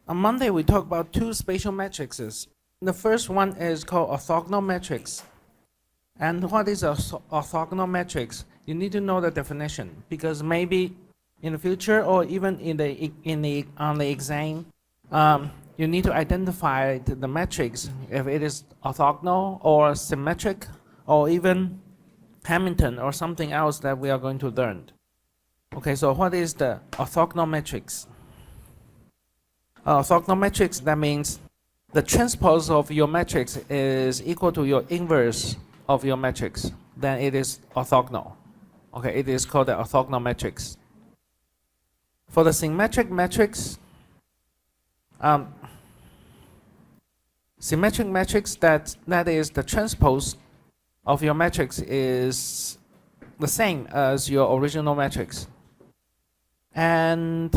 On Monday, we talked about two spatial matrices. The first one is called orthogonal matrix. And what is an orthogonal matrix? You need to know the definition, because maybe in the future or even on the exam, you need to identify the matrix if it is orthogonal or symmetric or even Hamilton or something else that we are going to learn. Okay, so what is the orthogonal matrix? Orthogonal matrix, that means the transpose of your matrix is equal to your inverse of your matrix. Then it is orthogonal. Okay, it is called the orthogonal matrix. For the symmetric matrix, symmetric matrix that is the transpose of your matrix is the same as your original matrix. And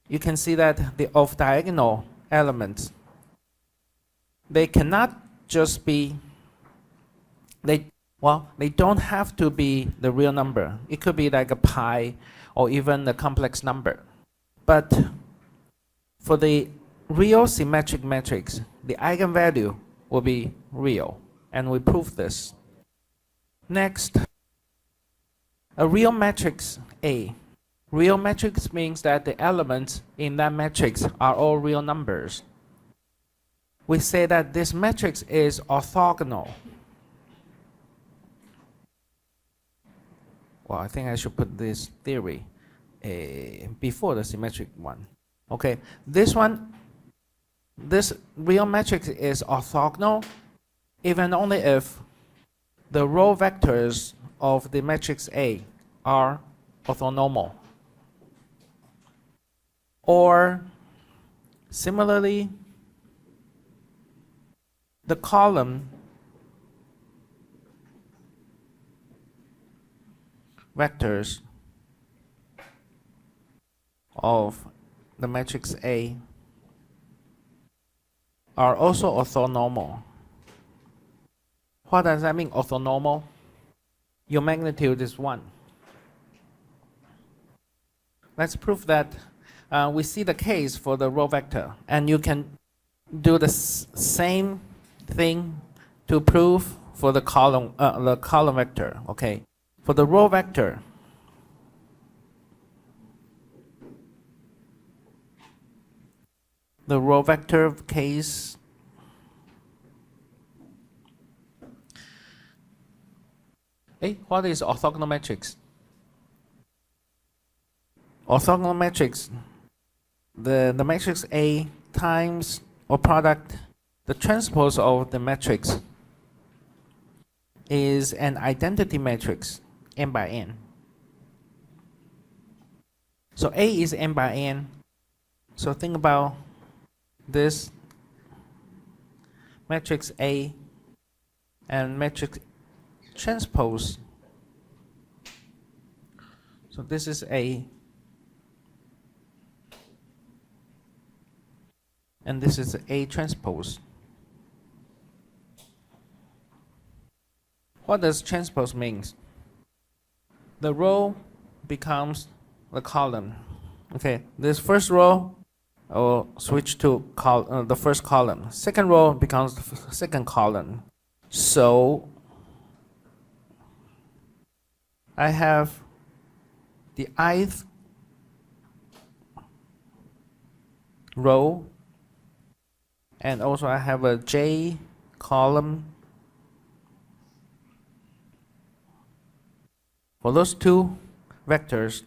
you can see that the off diagonal elements, they cannot just be, they don't have to be the real number. It could be like a pi or even a complex number. But for the real symmetric matrix, the eigenvalue will be real, and we prove this. Next, a real matrix A. Real matrix means that the elements in that matrix are all real numbers. We say that this matrix is orthogonal. Well, I think I should put this theory before the symmetric one. Okay, this real matrix is orthogonal if and only if the row vectors of the matrix A are orthonormal. Or similarly, the column vectors of the matrix A are also orthonormal. What does that mean, orthonormal? Your magnitude is 1. Let's prove that. We see the case for the row vector, and you can do the same thing to prove for the column vector. Okay, for the row vector, case, what is orthogonal matrix? Orthogonal matrix, the matrix A times or product the transpose of the matrix is an identity matrix n by n. So A is n by n. So think about this matrix A and matrix transpose. So this is A and this is A transpose. What does transpose mean? The row becomes the column. Okay, this first row will switch to the first column. Second row becomes the second column. So I have the ith row, and also I have a j column. For those two vectors,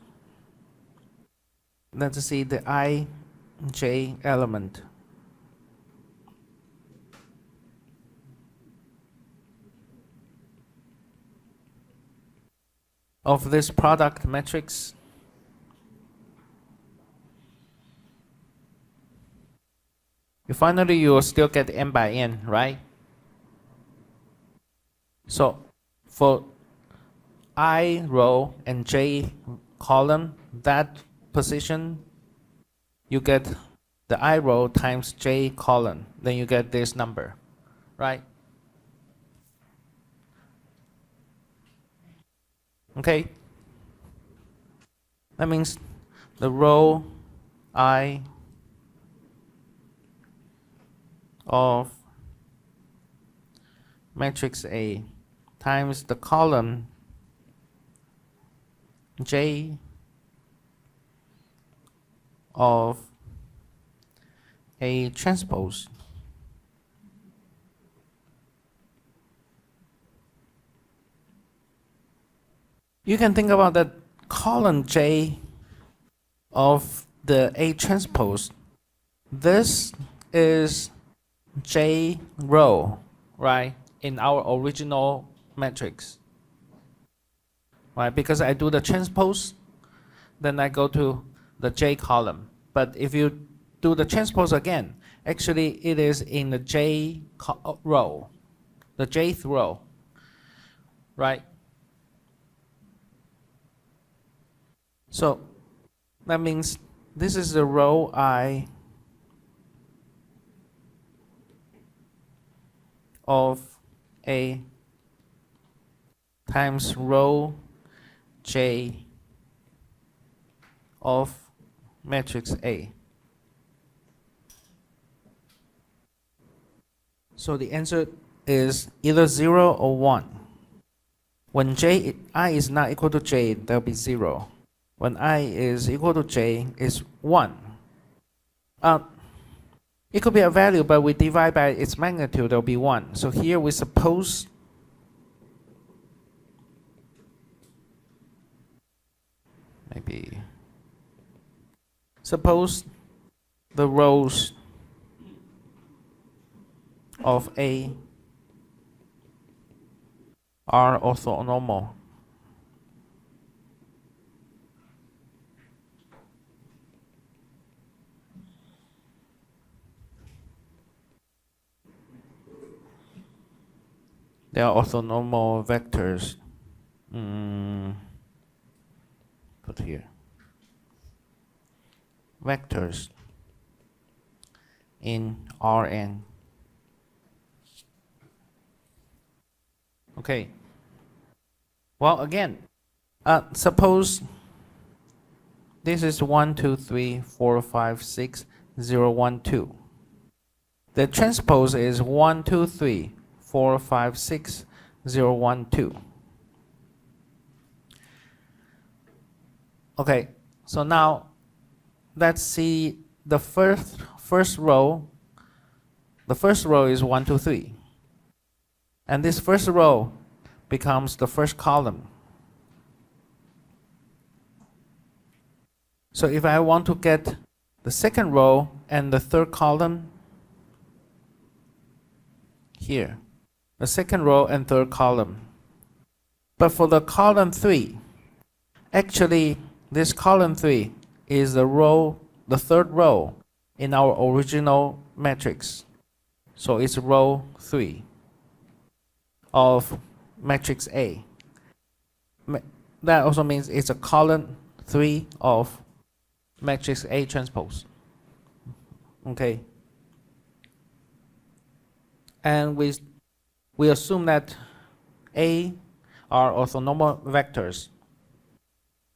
let's see the ij element. Of this product matrix. Finally, you will still get n by n, right? So for I row and j column, that position, you get the I row times j column. Then you get this number, right? Okay. That means the row I of matrix A times the column J of A transpose. You can think about that column J of the A transpose. This is J row, right, in our original matrix, right? Because I do the transpose, then I go to the J column. But if you do the transpose again, actually it is in the J row, the Jth row, right? So that means this is the row I of A times row J of matrix A. So the answer is either 0 or 1. When I is not equal to J, there will be 0. When I is equal to J, is 1. It could be a value, but we divide by its magnitude, there will be 1. So here we suppose the rows of A are orthonormal. They are orthonormal vectors. Put here. Vectors in Rn. Okay. Well, again, suppose this is 1, 2, 3, 4, 5, 6, 0, 1, 2. The transpose is 1, 2, 3, 4, 5, 6, 0, 1, 2. Okay, so now let's see the first row. The first row is 1, 2, 3. And this first row becomes the first column. So if I want to get the second row and the third column here, the second row and third column. But for the column 3, actually this column 3 is the third row in our original matrix. So it's row 3 of matrix A. That also means it's a column 3 of matrix A transpose. Okay. And we assume that A are orthonormal vectors.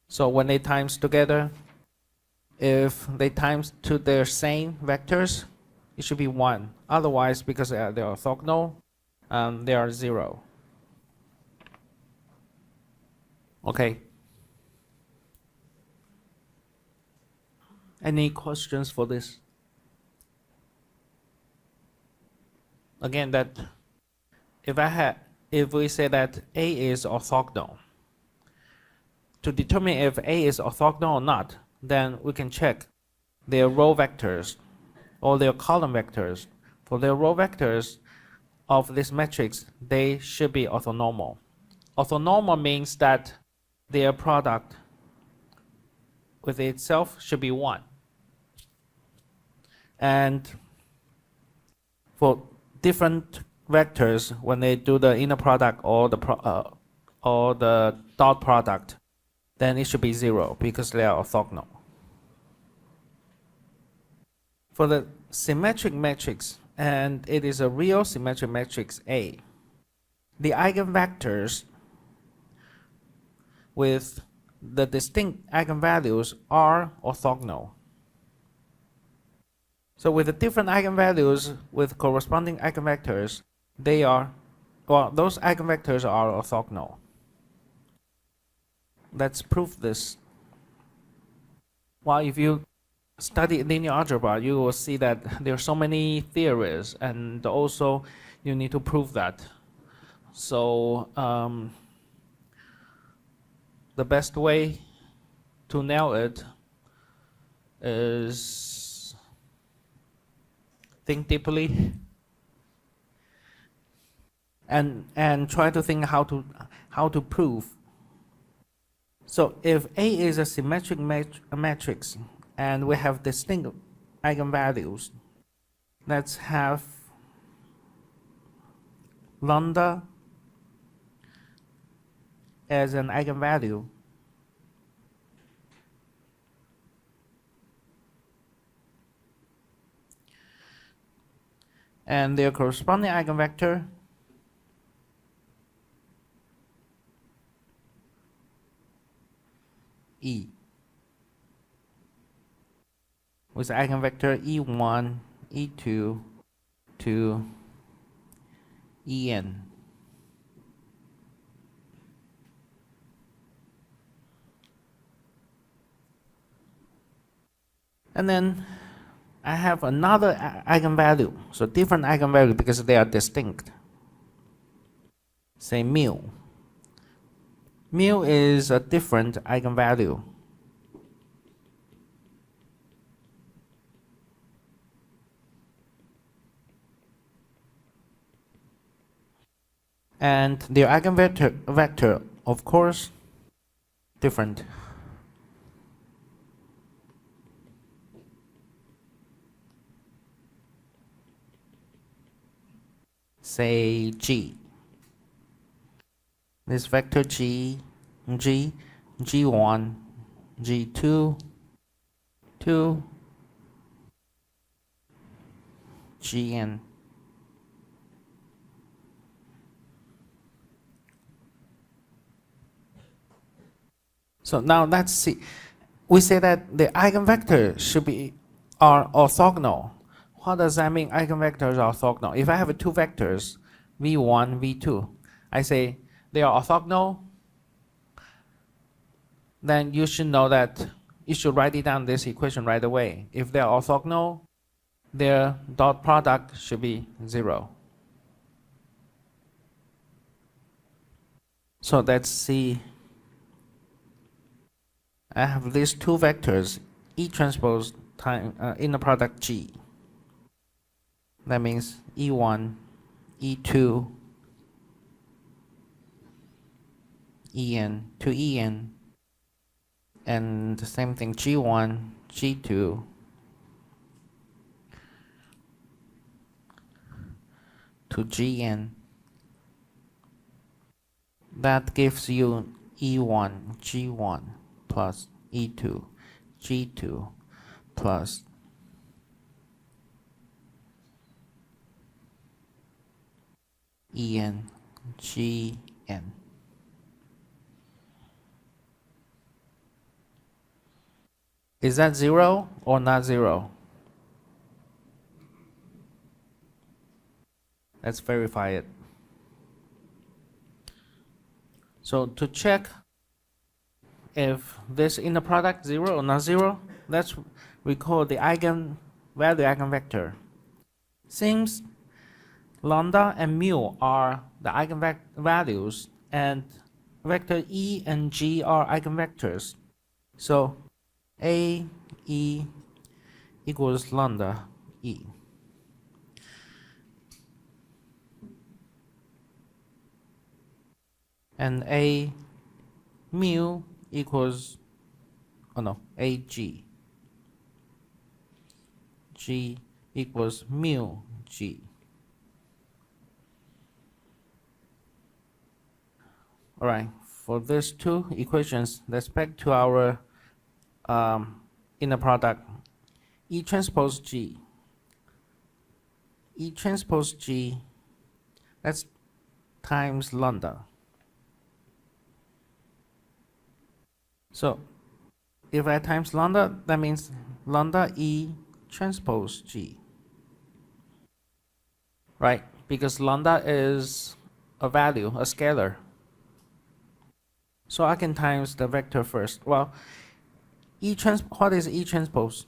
So when they times together, if they times to their same vectors, it should be 1. Otherwise, because they are orthogonal, they are 0. Okay. Any questions for this? Again, that if we say that A is orthogonal, to determine if A is orthogonal or not, then we can check their row vectors or their column vectors. For their row vectors of this matrix, they should be orthonormal. Orthonormal means that their product with itself should be 1. And for different vectors, when they do the inner product or the dot product, then it should be 0 because they are orthogonal. For the symmetric matrix, and it is a real symmetric matrix A, the eigenvectors with the distinct eigenvalues are orthogonal. So with the different eigenvalues with corresponding eigenvectors, they are, well, those eigenvectors are orthogonal. Let's prove this. Well, if you study linear algebra, you will see that there are so many theories, and also you need to prove that. So the best way to nail it is think deeply and try to think how to prove. So if A is a symmetric matrix and we have distinct eigenvalues, let's have lambda as an eigenvalue. And their corresponding eigenvector E, with eigenvector E1, E2 to En. And then I have another eigenvalue, so different eigenvalue because they are distinct. Say mu. Mu is a different eigenvalue. And their eigenvector, of course, different. Say G. This vector G, G1, G2, 2, Gn. So now let's see. We say that the eigenvectors are orthogonal. What does that mean? Eigenvectors are orthogonal. If I have two vectors, v1, v2, I say they are orthogonal, then you should know that you should write it down this equation right away. If they are orthogonal, their dot product should be 0. So let's see. I have these two vectors, E transpose time inner product G. That means E1, E2, En to En, and the same thing G1, G2 to Gn. That gives you E1, G1 plus E2, G2 plus En, Gn. Is that 0 or not 0? Let's verify it. So to check if this inner product 0 or not 0, let's recall the eigenvalue eigenvector. Since lambda and mu are the eigenvalues and vector E and G are eigenvectors, so A E equals lambda E. And A mu equals, AG. G equals mu G. All right, for these two equations, let's back to our inner product. E transpose G. E transpose G, that's times lambda. So if I times lambda, that means lambda E transpose G. Right? Because lambda is a value, a scalar. So I can times the vector first. Well, what is E transpose?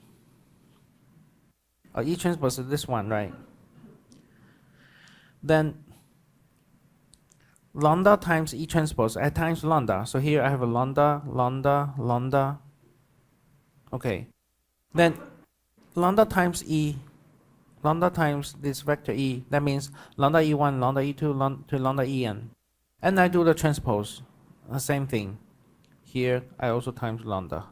E transpose is this one, right? Then lambda times E transpose, I times lambda. So here I have a lambda, lambda, lambda. Okay. Then lambda times E, lambda times this vector E. That means lambda E1, lambda E2, to lambda En. And I do the transpose. The same thing. Here I also times lambda.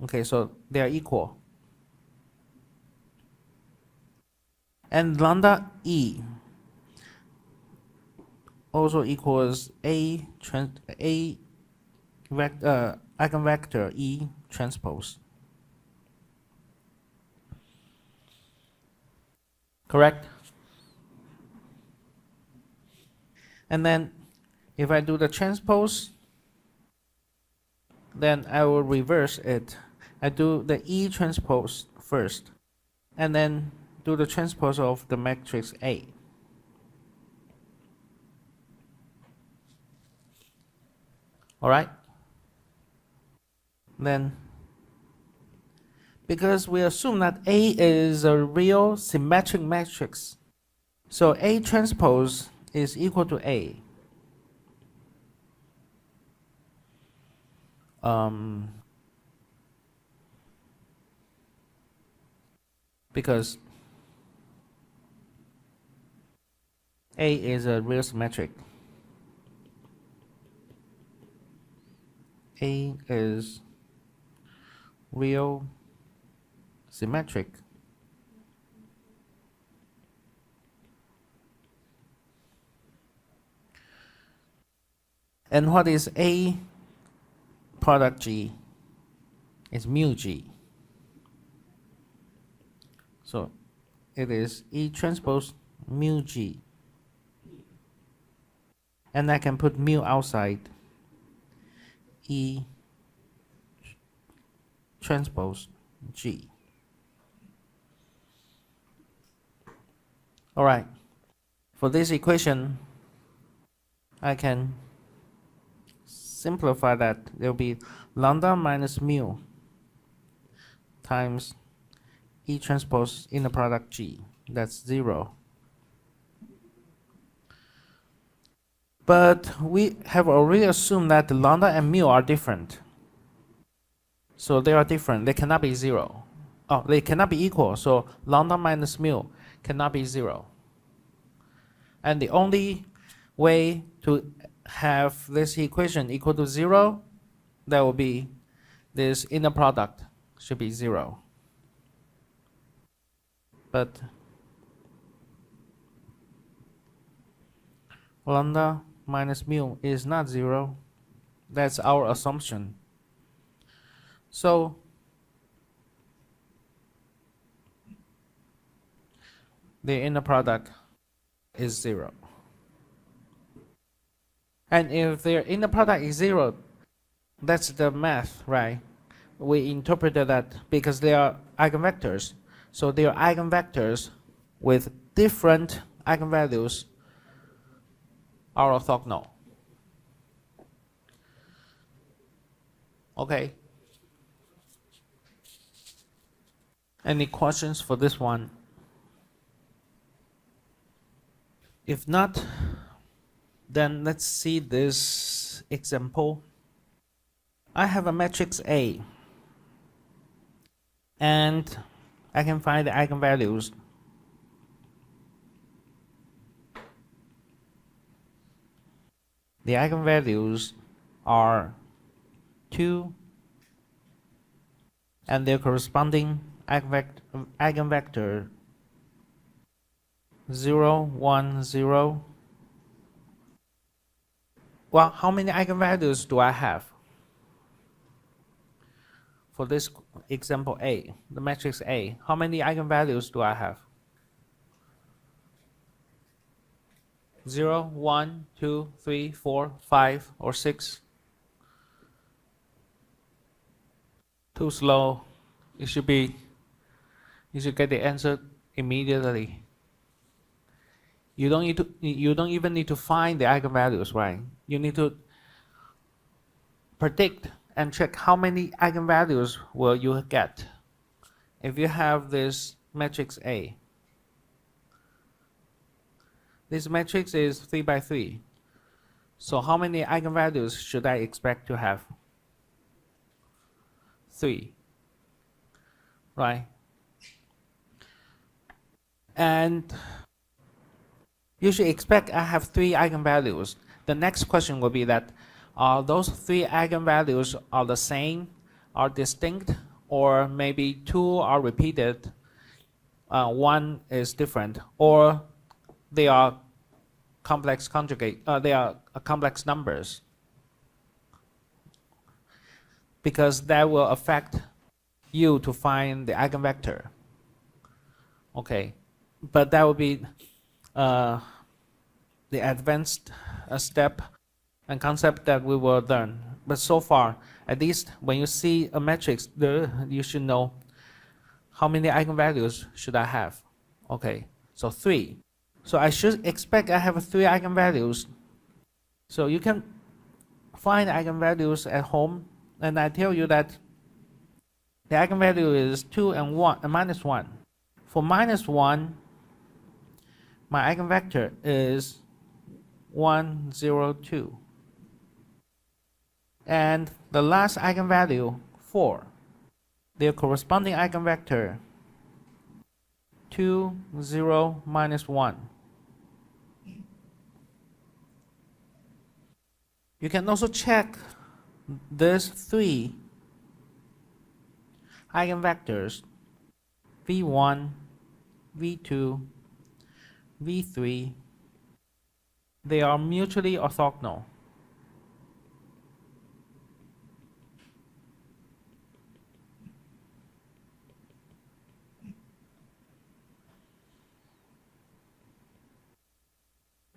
Okay, so they are equal. And lambda E also equals eigenvector E transpose. Correct? And then if I do the transpose, then I will reverse it. I do the E transpose first, and then do the transpose of the matrix A. Alright? Then, because we assume that A is a real symmetric matrix, so A transpose is equal to A. Because A is a real symmetric. A is real symmetric. And what is A product G? It's mu G. So it is E transpose mu G. And I can put mu outside. E transpose G. Alright. For this equation, I can simplify that. There will be lambda minus mu times E transpose inner product G. That's 0. But we have already assumed that the lambda and mu are different. So they are different. They cannot be 0. Oh, they cannot be equal. So lambda minus mu cannot be 0. And the only way to have this equation equal to 0, that will be this inner product should be 0. But lambda minus mu is not 0. That's our assumption. So the inner product is 0. And if their inner product is 0, that's the math, right? We interpreted that because they are eigenvectors. So they are eigenvectors with different eigenvalues are orthogonal. Okay. Any questions for this one? If not, then let's see this example. I have a matrix A, and I can find the eigenvalues. The eigenvalues are 2 and their corresponding eigenvector 0, 1, 0. Well, how many eigenvalues do I have? For this example A, the matrix A, how many eigenvalues do I have? 0, 1, 2, 3, 4, 5, or 6? Too slow. You should get the answer immediately. You don't even need to find the eigenvalues, right? You need to predict and check how many eigenvalues will you get. If you have this matrix A, this matrix is 3 by 3. So how many eigenvalues should I expect to have? 3, right? And you should expect I have 3 eigenvalues. The next question will be that are those 3 eigenvalues are the same, are distinct, or maybe 2 are repeated, 1 is different, or they are complex conjugate, they are complex numbers, because that will affect you to find the eigenvector. Okay, but that will be the advanced step and concept that we will learn. But so far, at least when you see a matrix, you should know how many eigenvalues should I have. Okay, so 3. So I should expect I have 3 eigenvalues. So you can find eigenvalues at home, and I tell you that the eigenvalue is 2 and 1 and minus 1. For minus 1, my eigenvector is 1, 0, 2. And the last eigenvalue, 4. Their corresponding eigenvector, 2, 0, minus 1. You can also check these 3 eigenvectors, v1, v2, v3. They are mutually orthogonal.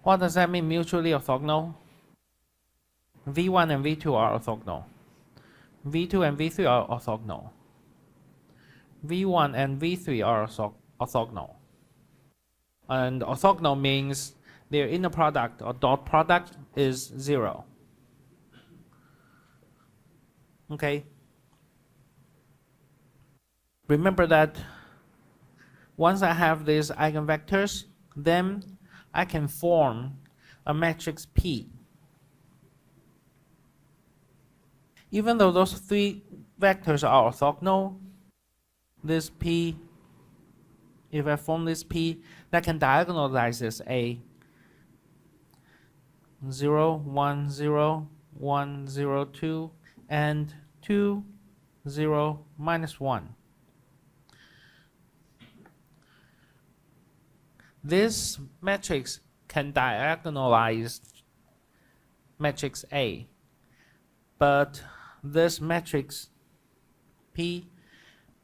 What does that mean, mutually orthogonal? v1 and v2 are orthogonal. v2 and v3 are orthogonal. v1 and v3 are orthogonal. And orthogonal means their inner product or dot product is 0. Okay? Remember that once I have these eigenvectors, then I can form a matrix P. Even though those 3 vectors are orthogonal, this P, if I form this P, that can diagonalize this A. 0, 1, 0, 1, 0, 2, and 2, 0, minus 1. This matrix can diagonalize matrix A, but this matrix P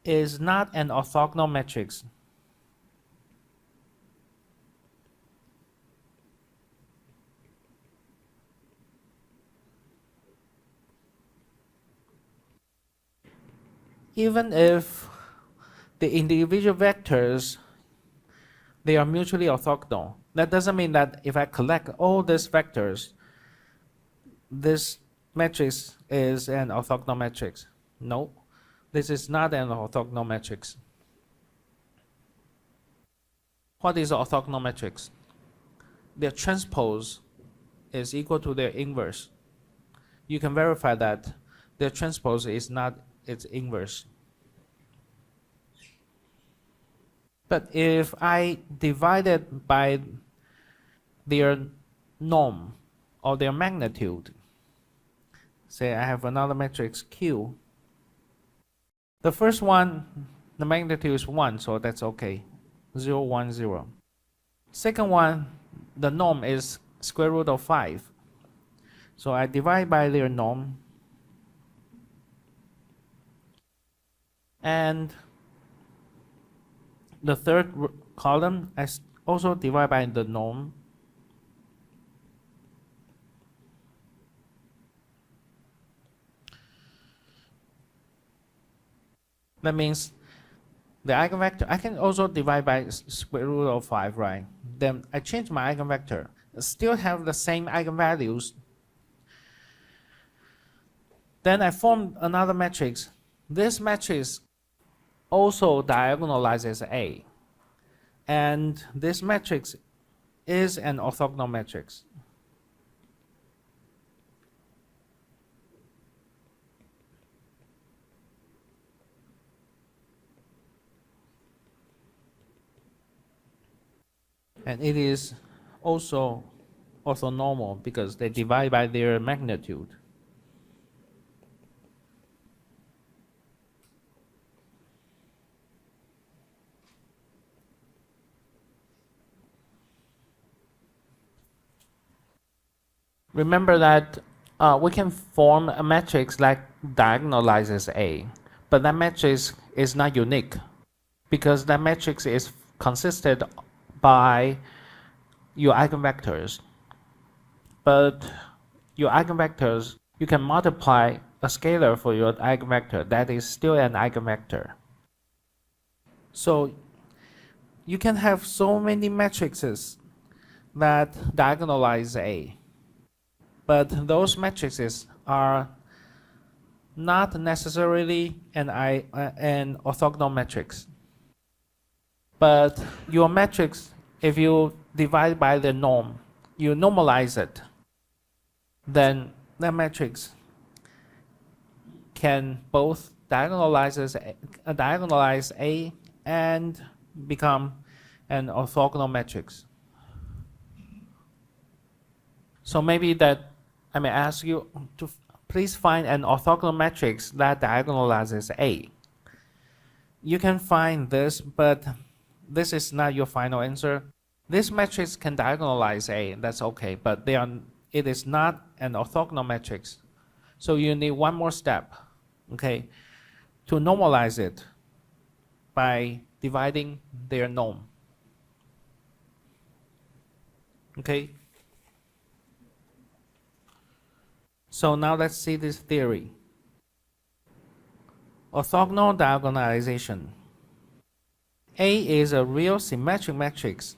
is not an orthogonal matrix. Even if the individual vectors, they are mutually orthogonal, that doesn't mean that if I collect all these vectors, this matrix is an orthogonal matrix. No, this is not an orthogonal matrix. What is an orthogonal matrix? Their transpose is equal to their inverse. You can verify that their transpose is not its inverse. But if I divide it by their norm or their magnitude, say I have another matrix Q. The first one, the magnitude is 1, so that's okay. 0, 1, 0. Second one, the norm is square root of 5. So I divide by their norm. And the third column, I also divide by the norm. That means the eigenvector, I can also divide by square root of 5, right? Then I change my eigenvector. Still have the same eigenvalues. Then I form another matrix. This matrix also diagonalizes A. And this matrix is an orthogonal matrix. And it is also orthonormal because they divide by their magnitude. Remember that we can form a matrix that diagonalizes A, but that matrix is not unique because that matrix is consisted by your eigenvectors. But your eigenvectors, you can multiply a scalar for your eigenvector. That is still an eigenvector. So you can have so many matrices that diagonalize A. But those matrices are not necessarily an orthogonal matrix. But your matrix, if you divide by the norm, you normalize it, then that matrix can both diagonalize A and become an orthogonal matrix. So maybe that I may ask you to please find an orthogonal matrix that diagonalizes A. You can find this, but this is not your final answer. This matrix can diagonalize A, that's okay, but it is not an orthogonal matrix. So you need one more step, okay, to normalize it by dividing their norm. Okay? So now let's see this theory. Orthogonal diagonalization. A is a real symmetric matrix.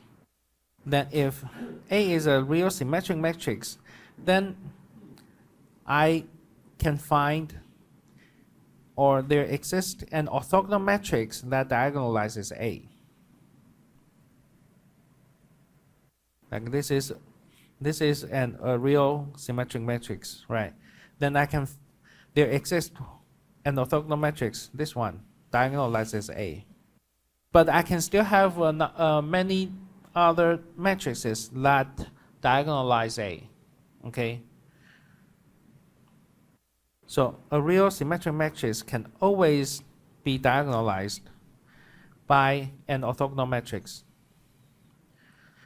Then if A is a real symmetric matrix, then I can find or there exists an orthogonal matrix that diagonalizes A. Like this is a real symmetric matrix, right? Then there exists an orthogonal matrix, this one, diagonalizes A. But I can still have many other matrices that diagonalize A, okay? So a real symmetric matrix can always be diagonalized by an orthogonal matrix,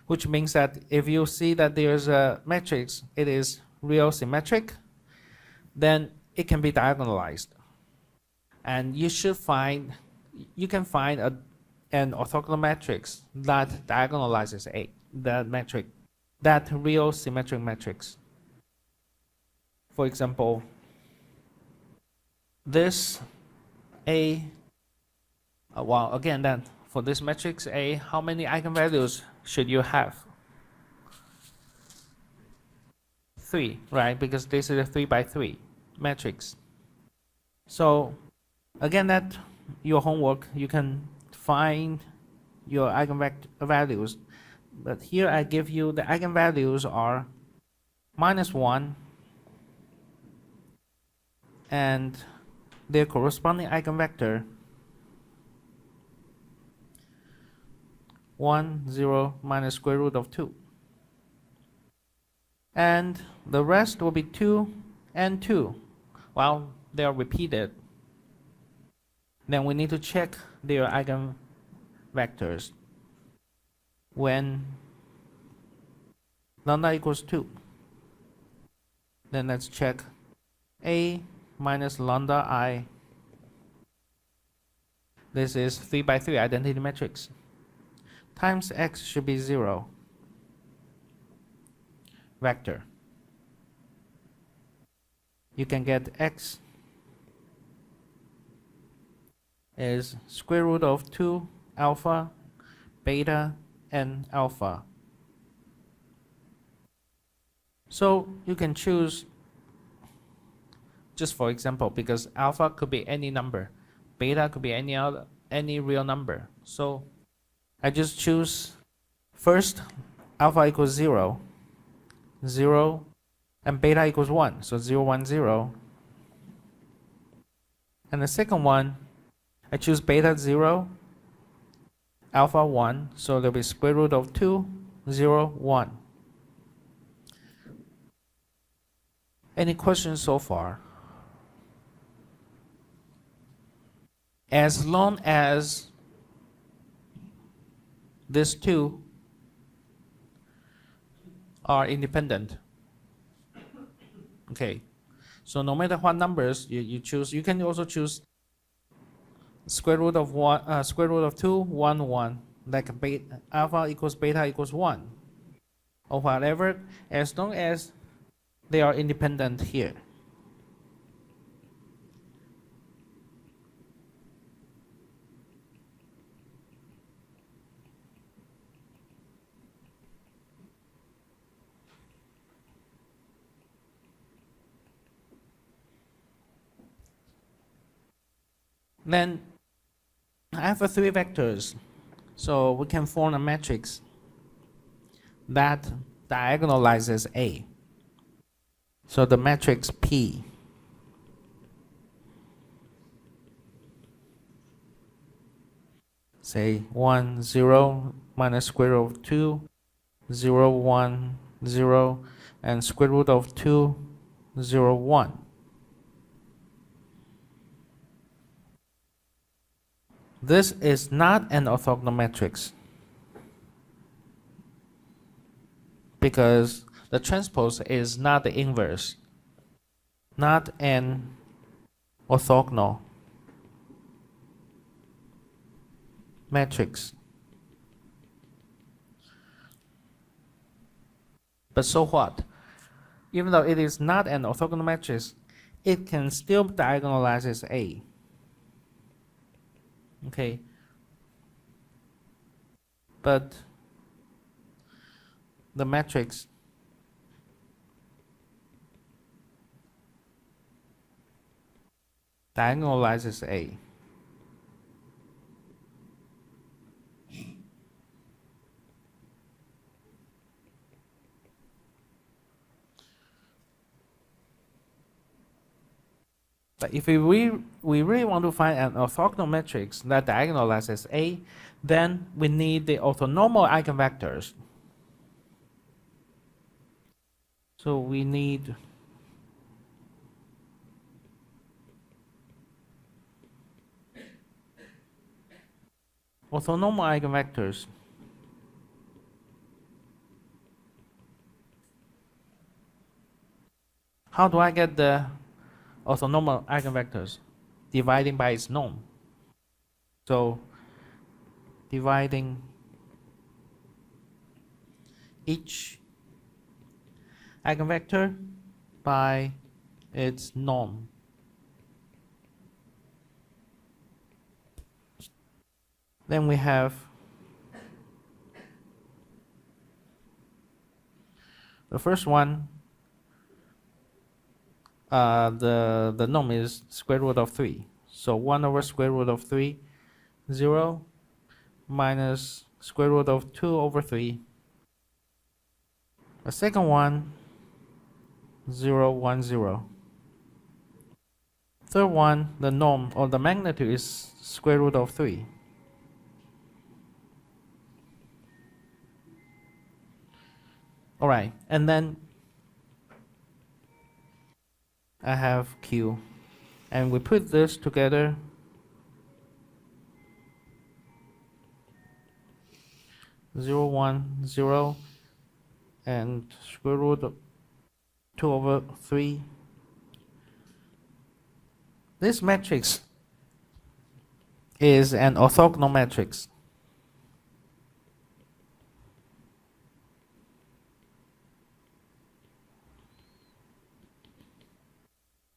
which means that if you see that there's a matrix, it is real symmetric, then it can be diagonalized. And you can find an orthogonal matrix that diagonalizes A, that real symmetric matrix. For example, this A, well, again, then for this matrix A, how many eigenvalues should you have? 3, right? Because this is a 3 by 3 matrix. So again, that your homework, you can find your eigenvalues. But here I give you the eigenvalues are -1 and their corresponding eigenvector 1, 0, minus square root of 2. And the rest will be 2 and 2. Well, they are repeated. Then we need to check their eigenvectors when lambda equals 2. Then let's check A minus lambda I. This is 3 by 3 identity matrix. Times x should be 0. Vector. You can get x is square root of 2 alpha, beta, and alpha. So you can choose, just for example, because alpha could be any number, beta could be any real number. So I just choose first alpha equals 0, 0, and beta equals 1. So 0, 1, 0. And the second one, I choose beta 0, alpha 1. So there'll be square root of 2, 0, 1. Any questions so far? As long as these two are independent. Okay, so no matter what numbers you choose, you can also choose square root of 1, square root of 2, 1, 1, like beta, alpha equals beta equals 1, or whatever, as long as they are independent here. Then I have 3 vectors, so we can form a matrix that diagonalizes A. So the matrix P say 1, 0 minus square root of 2, 0, 1, 0, and square root of 2, 0, 1. This is not an orthogonal matrix because the transpose is not the inverse, not an orthogonal matrix. But so what? Even though it is not an orthogonal matrix, it can still diagonalize as A. Okay. But the matrix diagonalizes A. But if we really want to find an orthogonal matrix that diagonalizes A, then we need the orthonormal eigenvectors. So we need orthonormal eigenvectors. How do I get the orthonormal eigenvectors? Dividing by its norm. So dividing each eigenvector by its norm. Then we have the first one. The norm is square root of 3. So 1 over square root of 3, 0, minus square root of 2 over 3. The second one, 0, 1, 0. Third one, the norm or the magnitude is square root of 3. All right, and then I have Q, and we put this together. Zero, 1, 0, and square root of 2 over 3. This matrix is an orthogonal matrix.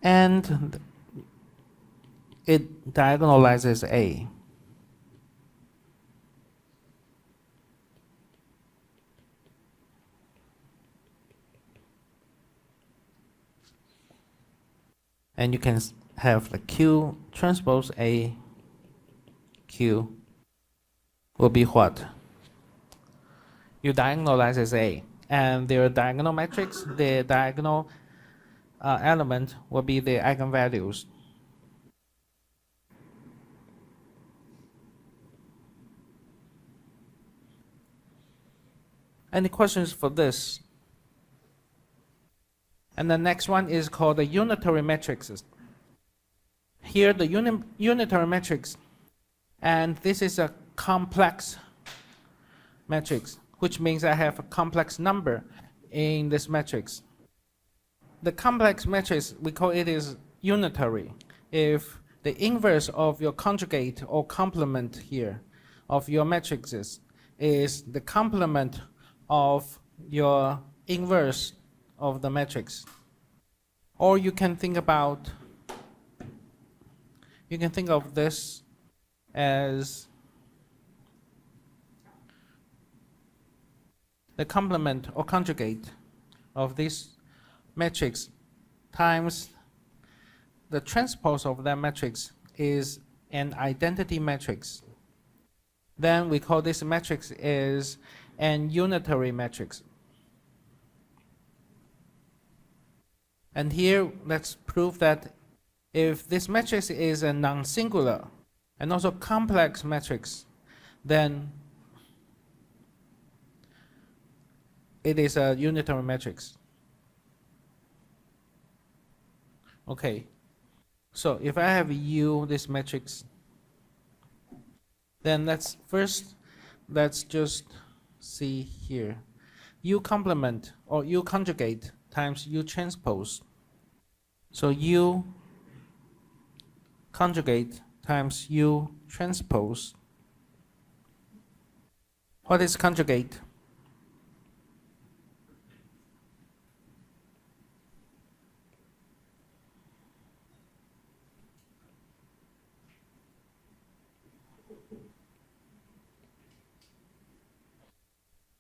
And it diagonalizes A. And you can have the Q transpose A, Q will be what? You diagonalize as A, and their diagonal matrix, the diagonal element will be the eigenvalues. Any questions for this? And the next one is called the unitary matrices. Here the unitary matrix, and this is a complex matrix, which means I have a complex number in this matrix. The complex matrix, we call it is unitary if the inverse of your conjugate or complement here of your matrices is the complement of your inverse of the matrix. Or you can think of this as the complement or conjugate of this matrix times the transpose of that matrix is an identity matrix. Then we call this matrix is an unitary matrix. And here let's prove that if this matrix is a non-singular and also complex matrix, then it is a unitary matrix. Okay, so if I have U, this matrix, then let's just see here. U complement or U conjugate times U transpose. So U conjugate times U transpose. What is conjugate?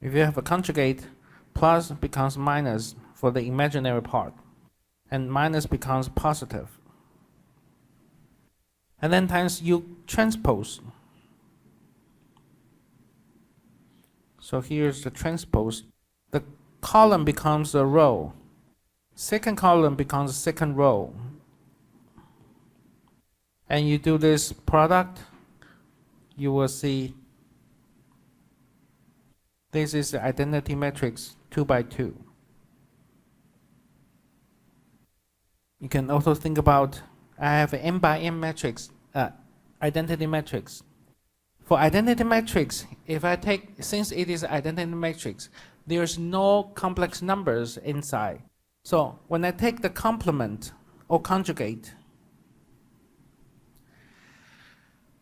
If you have a conjugate, plus becomes minus for the imaginary part, and minus becomes positive. And then times U transpose. So here's the transpose. The column becomes a row. Second column becomes second row. And you do this product, you will see this is the identity matrix 2 by 2. You can also think about I have an n by n matrix, identity matrix. For identity matrix, if I take, since it is identity matrix, there's no complex numbers inside. So when I take the complement or conjugate,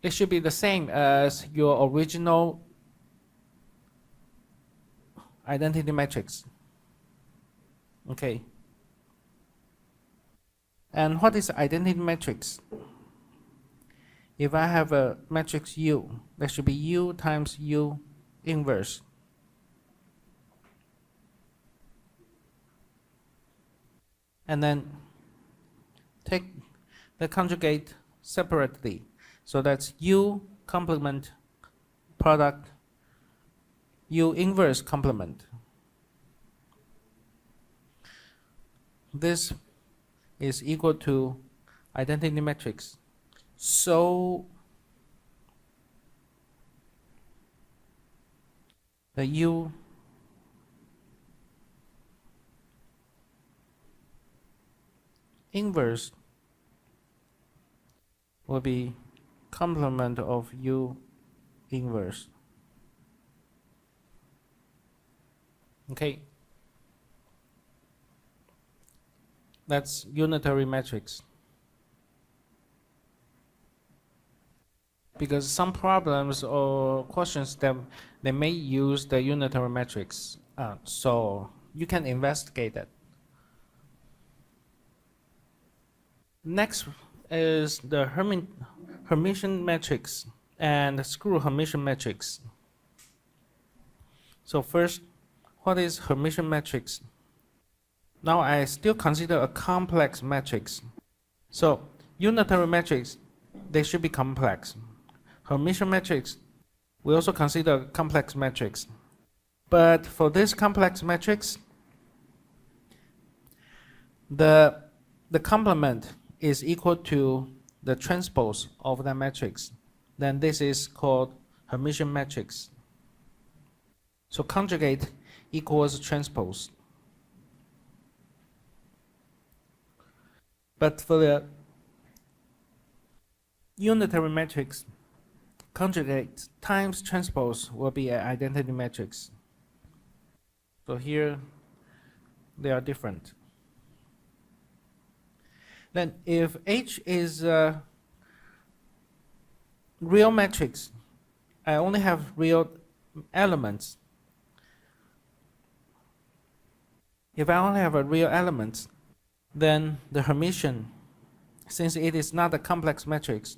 it should be the same as your original identity matrix. Okay. And what is identity matrix? If I have a matrix U, that should be U times U inverse. And then take the conjugate separately. So that's U complement product U inverse complement. This is equal to identity matrix. So the U inverse will be complement of U inverse. Okay, that's unitary matrix. Because some problems or questions that they may use the unitary matrix, so you can investigate it. Next is the Hermitian matrix and Skew-Hermitian matrix. So first, what is Hermitian matrix? Now I still consider a complex matrix. So unitary matrix, they should be complex. Hermitian matrix, we also consider a complex matrix. But for this complex matrix, the complement is equal to the transpose of that matrix. Then this is called Hermitian matrix. So conjugate equals transpose. But for the unitary matrix, conjugate times transpose will be an identity matrix. So here they are different. Then if H is a real matrix, I only have real elements. If I only have a real element, then the Hermitian, since it is not a complex matrix,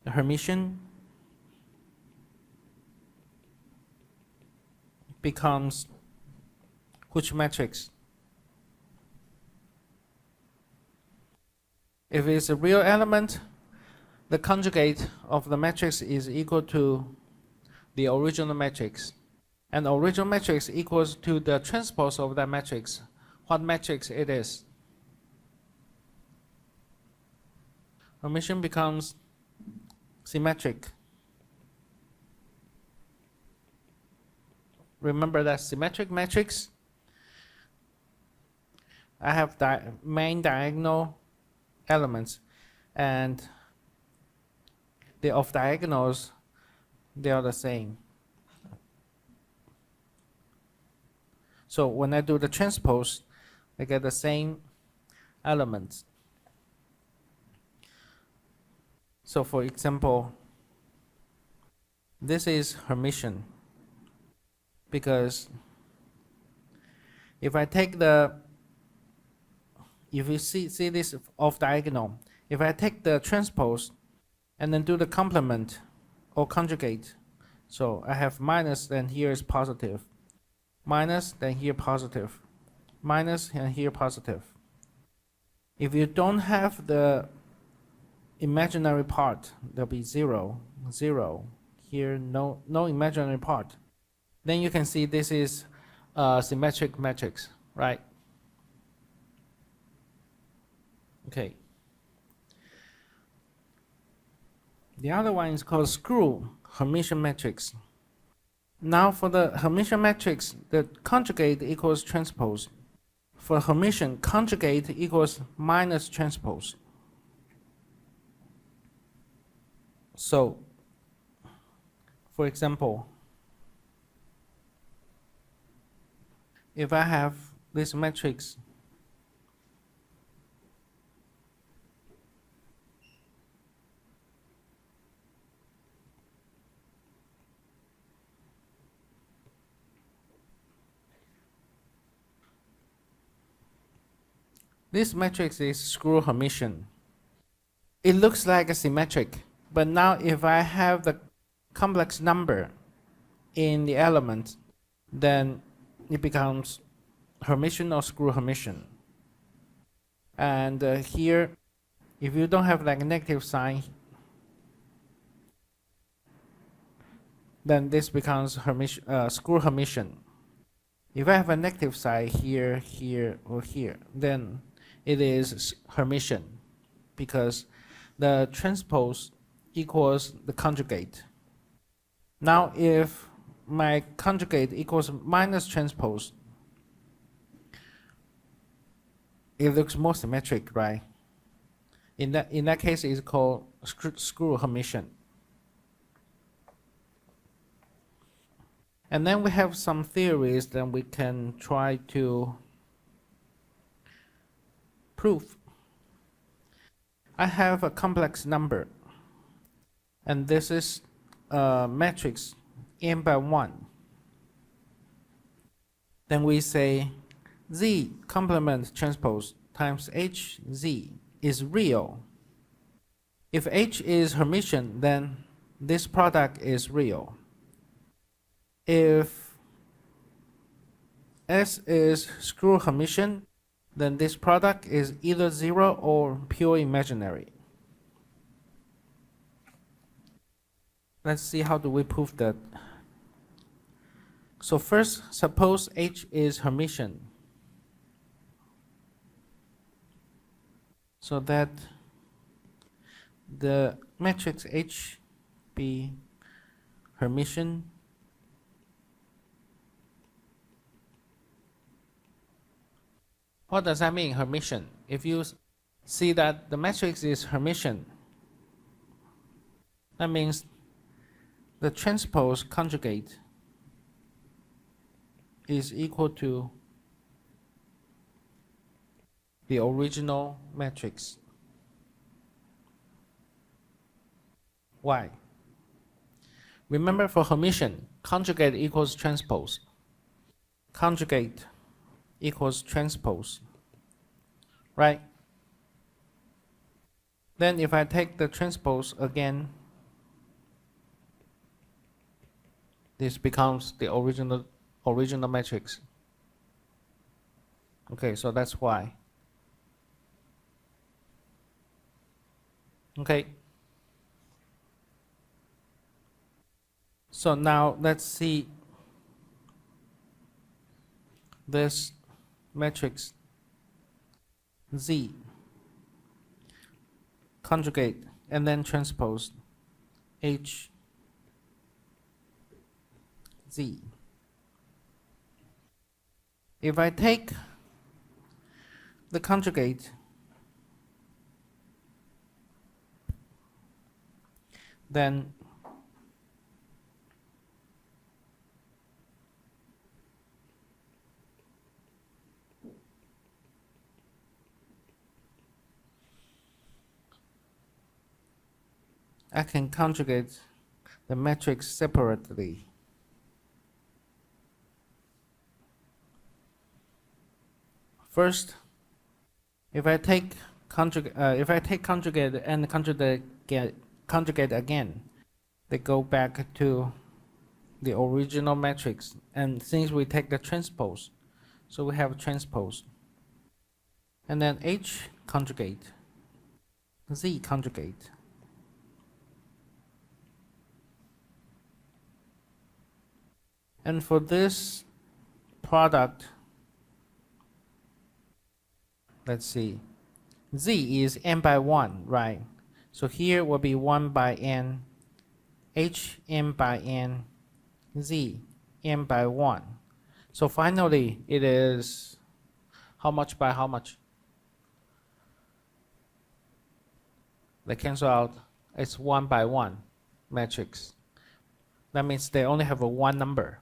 the Hermitian becomes which matrix? If it's a real element, the conjugate of the matrix is equal to the original matrix. And the original matrix equals to the transpose of that matrix. What matrix it is? Hermitian becomes symmetric. Remember that symmetric matrix, I have main diagonal elements, and the off diagonals, they are the same. So when I do the transpose, I get the same elements. So for example, this is Hermitian, because if I take if you see this off diagonal, if I take the transpose and then do the complement or conjugate, so I have minus, then here is positive, minus, then here positive, minus, and here positive. If you don't have the imaginary part, there'll be 0, 0. Here, no imaginary part. Then you can see this is a symmetric matrix, right? Okay. The other one is called Skew-Hermitian matrix. Now for the Hermitian matrix, the conjugate equals transpose. For Hermitian, conjugate equals minus transpose. So, for example, if I have this matrix, this matrix is Skew-Hermitian. It looks like a symmetric, but now if I have the complex number in the element, then it becomes Hermitian or Skew-Hermitian. And here, if you don't have like a negative sign, then this becomes Skew-Hermitian. If I have a negative sign here, here, or here, then it is Hermitian, because the transpose equals the conjugate. Now if my conjugate equals minus transpose, it looks more symmetric, right? In that case, it's called Skew-Hermitian. And then we have some theories that we can try to prove. I have a complex number, and this is a matrix n by 1. Then we say Z complement transpose times HZ is real. If H is Hermitian, then this product is real. If S is Skew-Hermitian, then this product is either 0 or pure imaginary. Let's see how do we prove that. So first, suppose H is Hermitian. So that the matrix H be Hermitian. What does that mean, Hermitian? If you see that the matrix is Hermitian, that means the transpose conjugate is equal to the original matrix. Why? Remember, for Hermitian, conjugate equals transpose. Conjugate equals transpose, right? Then if I take the transpose again, this becomes the original matrix. Okay, so that's why. Okay. So now let's see this matrix Z conjugate and then transpose H Z. If I take the conjugate, then I can conjugate the matrix separately. First, if I take conjugate and conjugate again, they go back to the original matrix. And since we take the transpose, so we have transpose. And then H conjugate, Z conjugate. And for this product, let's see, Z is n by 1, right? So here will be 1 by n, H n by n, Z n by 1. So finally, it is how much by how much? They cancel out. It's 1 by 1 matrix. That means they only have a 1 number.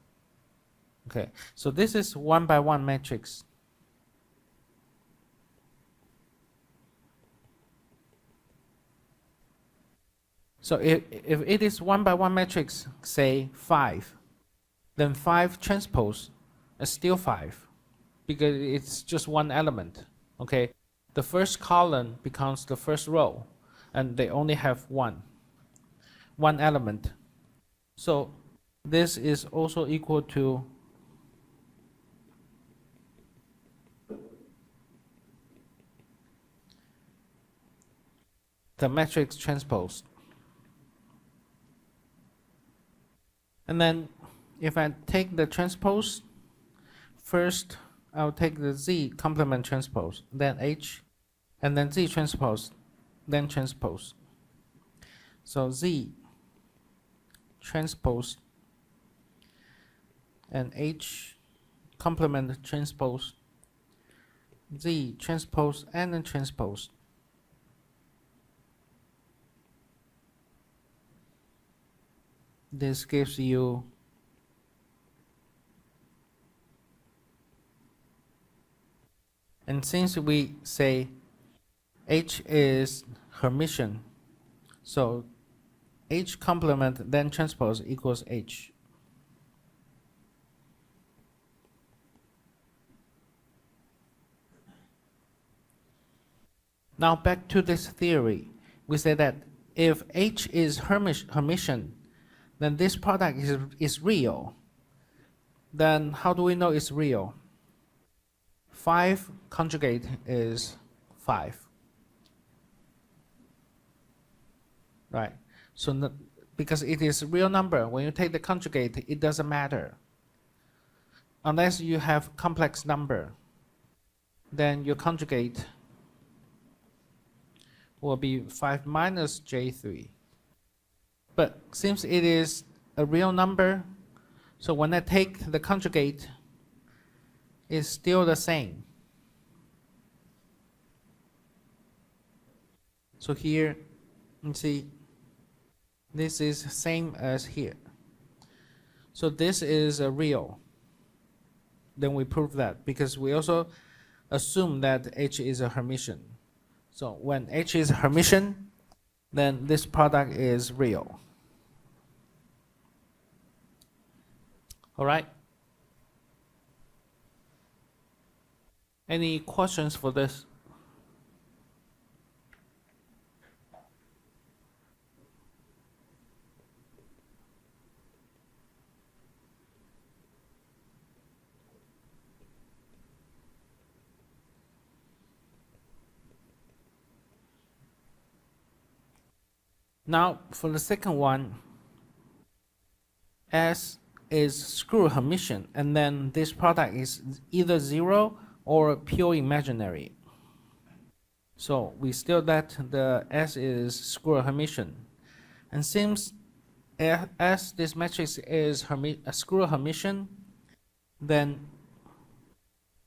Okay, so this is 1 by 1 matrix. So if it is 1 by 1 matrix, say 5, then 5 transpose is still 5 because it's just one element. Okay, the first column becomes the first row, and they only have one element. So this is also equal to the matrix transpose. And then if I take the transpose, first I'll take the Z complement transpose, then H, and then Z transpose, then transpose. So Z transpose and H complement transpose, Z transpose and then transpose. This gives you and since we say H is Hermitian, so H complement then transpose equals H. Now back to this theory. We say that if H is Hermitian, then this product is real. Then how do we know it's real? 5 conjugate is 5. Right. So because it is a real number, when you take the conjugate, it doesn't matter. Unless you have complex number, then your conjugate will be 5 minus J3. But since it is a real number, so when I take the conjugate, it's still the same. So here, you see, this is same as here. So this is a real. Then we prove that because we also assume that H is a Hermitian. So when H is Hermitian, then this product is real. All right. Any questions for this? Now for the second one, S is Skew-Hermitian, and then this product is either 0 or pure imaginary. So we still that the S is Skew-Hermitian, and since S this matrix is Skew-Hermitian, then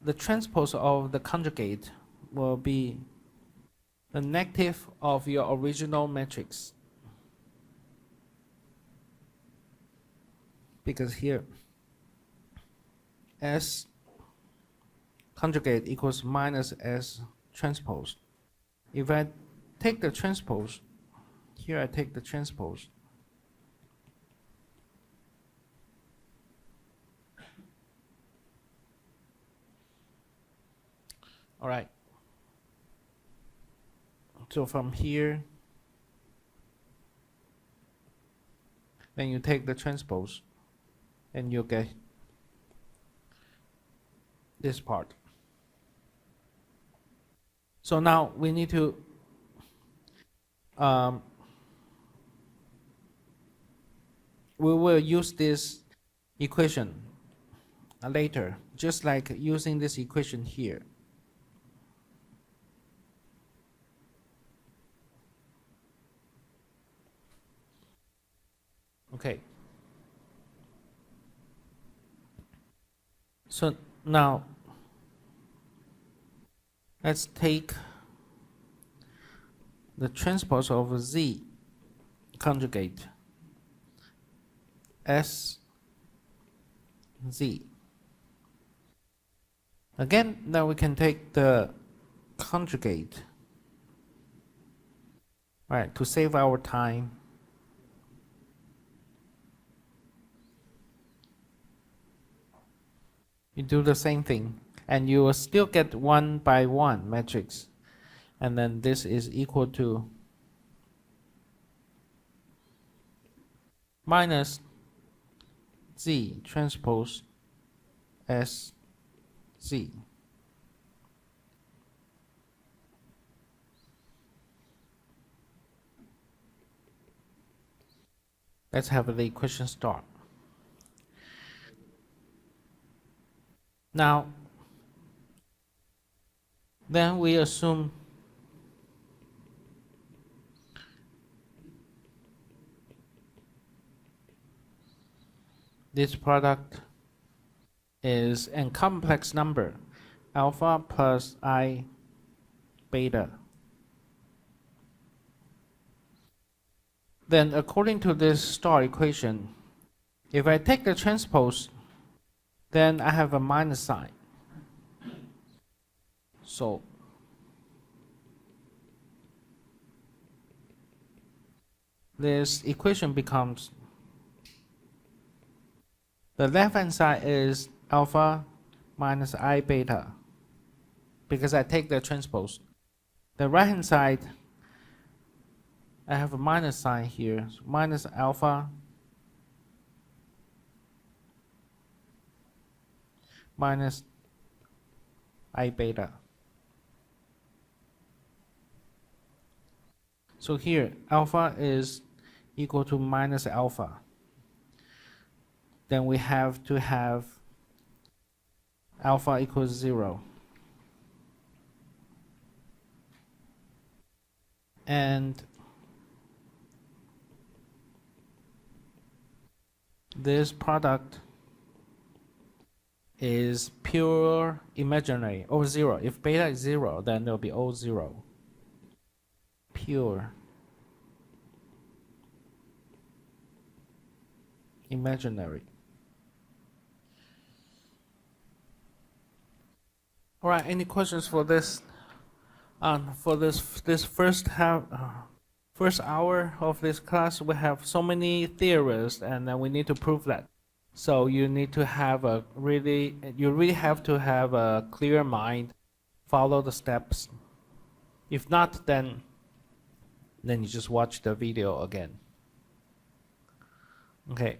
the transpose of the conjugate will be the negative of your original matrix. Because here S conjugate equals minus S transpose. If I take the transpose, here I take the transpose, all right. So from here, then you take the transpose, and you get this part. So now we need to we will use this equation later, just like using this equation here. Okay. So now let's take the transpose of Z conjugate S Z. Again, now we can take the conjugate, right, to save our time. You do the same thing, and you will still get 1 by 1 matrix, and then this is equal to minus Z transpose S Z. Let's have the equation start. Now, then we assume this product is a complex number, alpha plus I beta. Then according to this star equation, if I take the transpose, then I have a minus sign. So this equation becomes, the left hand side is alpha minus I beta, because I take the transpose. The right hand side I have a minus sign here, so minus alpha minus I beta. So here, alpha is equal to minus alpha. Then we have to have alpha equals 0. And this product is pure imaginary, or 0. If beta is 0, then there will be O 0. Pure imaginary. All right, any questions for this? For this first hour of this class, we have so many theories, and then we need to prove that. So you need to have you really have to have a clear mind, follow the steps. If not, then you just watch the video again. Okay.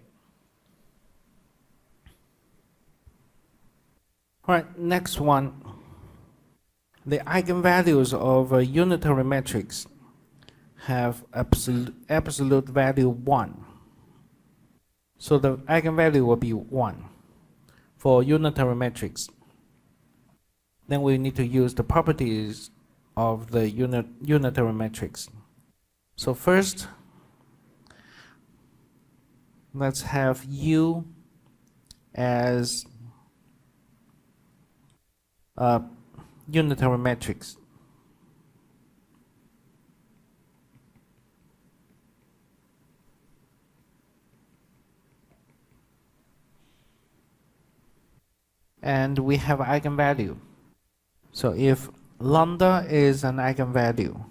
All right, next one. The eigenvalues of a unitary matrix have absolute value 1. So the eigenvalue will be 1 for unitary matrix. Then we need to use the properties of the unitary matrix. So first, let's have U as a unitary matrix. And we have eigenvalue. So if lambda is an eigenvalue,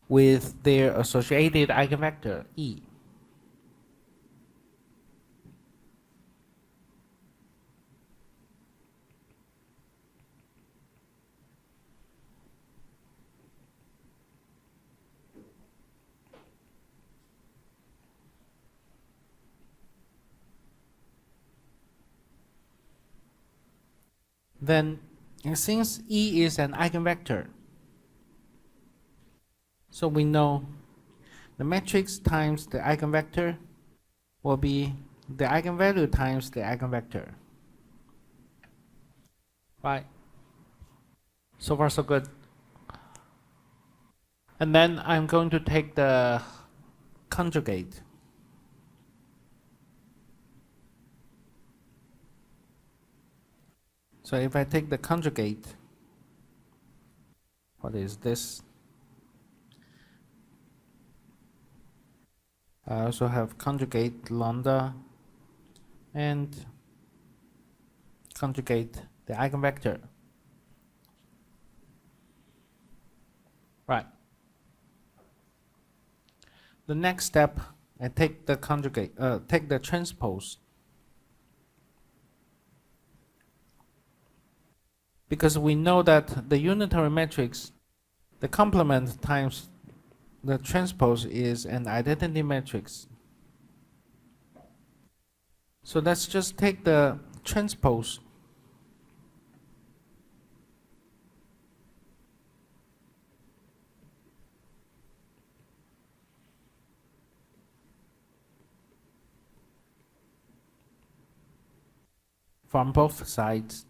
with their associated eigenvector E, then since E is an eigenvector, so we know the matrix times the eigenvector will be the eigenvalue times the eigenvector. Right? So far so good. And then I'm going to take the conjugate. So if I take the conjugate, what is this? I also have conjugate lambda and conjugate the eigenvector. Right. The next step, I take the conjugate, take the transpose. Because we know that the unitary matrix, the complement times the transpose is an identity matrix. So let's just take the transpose. From both sides.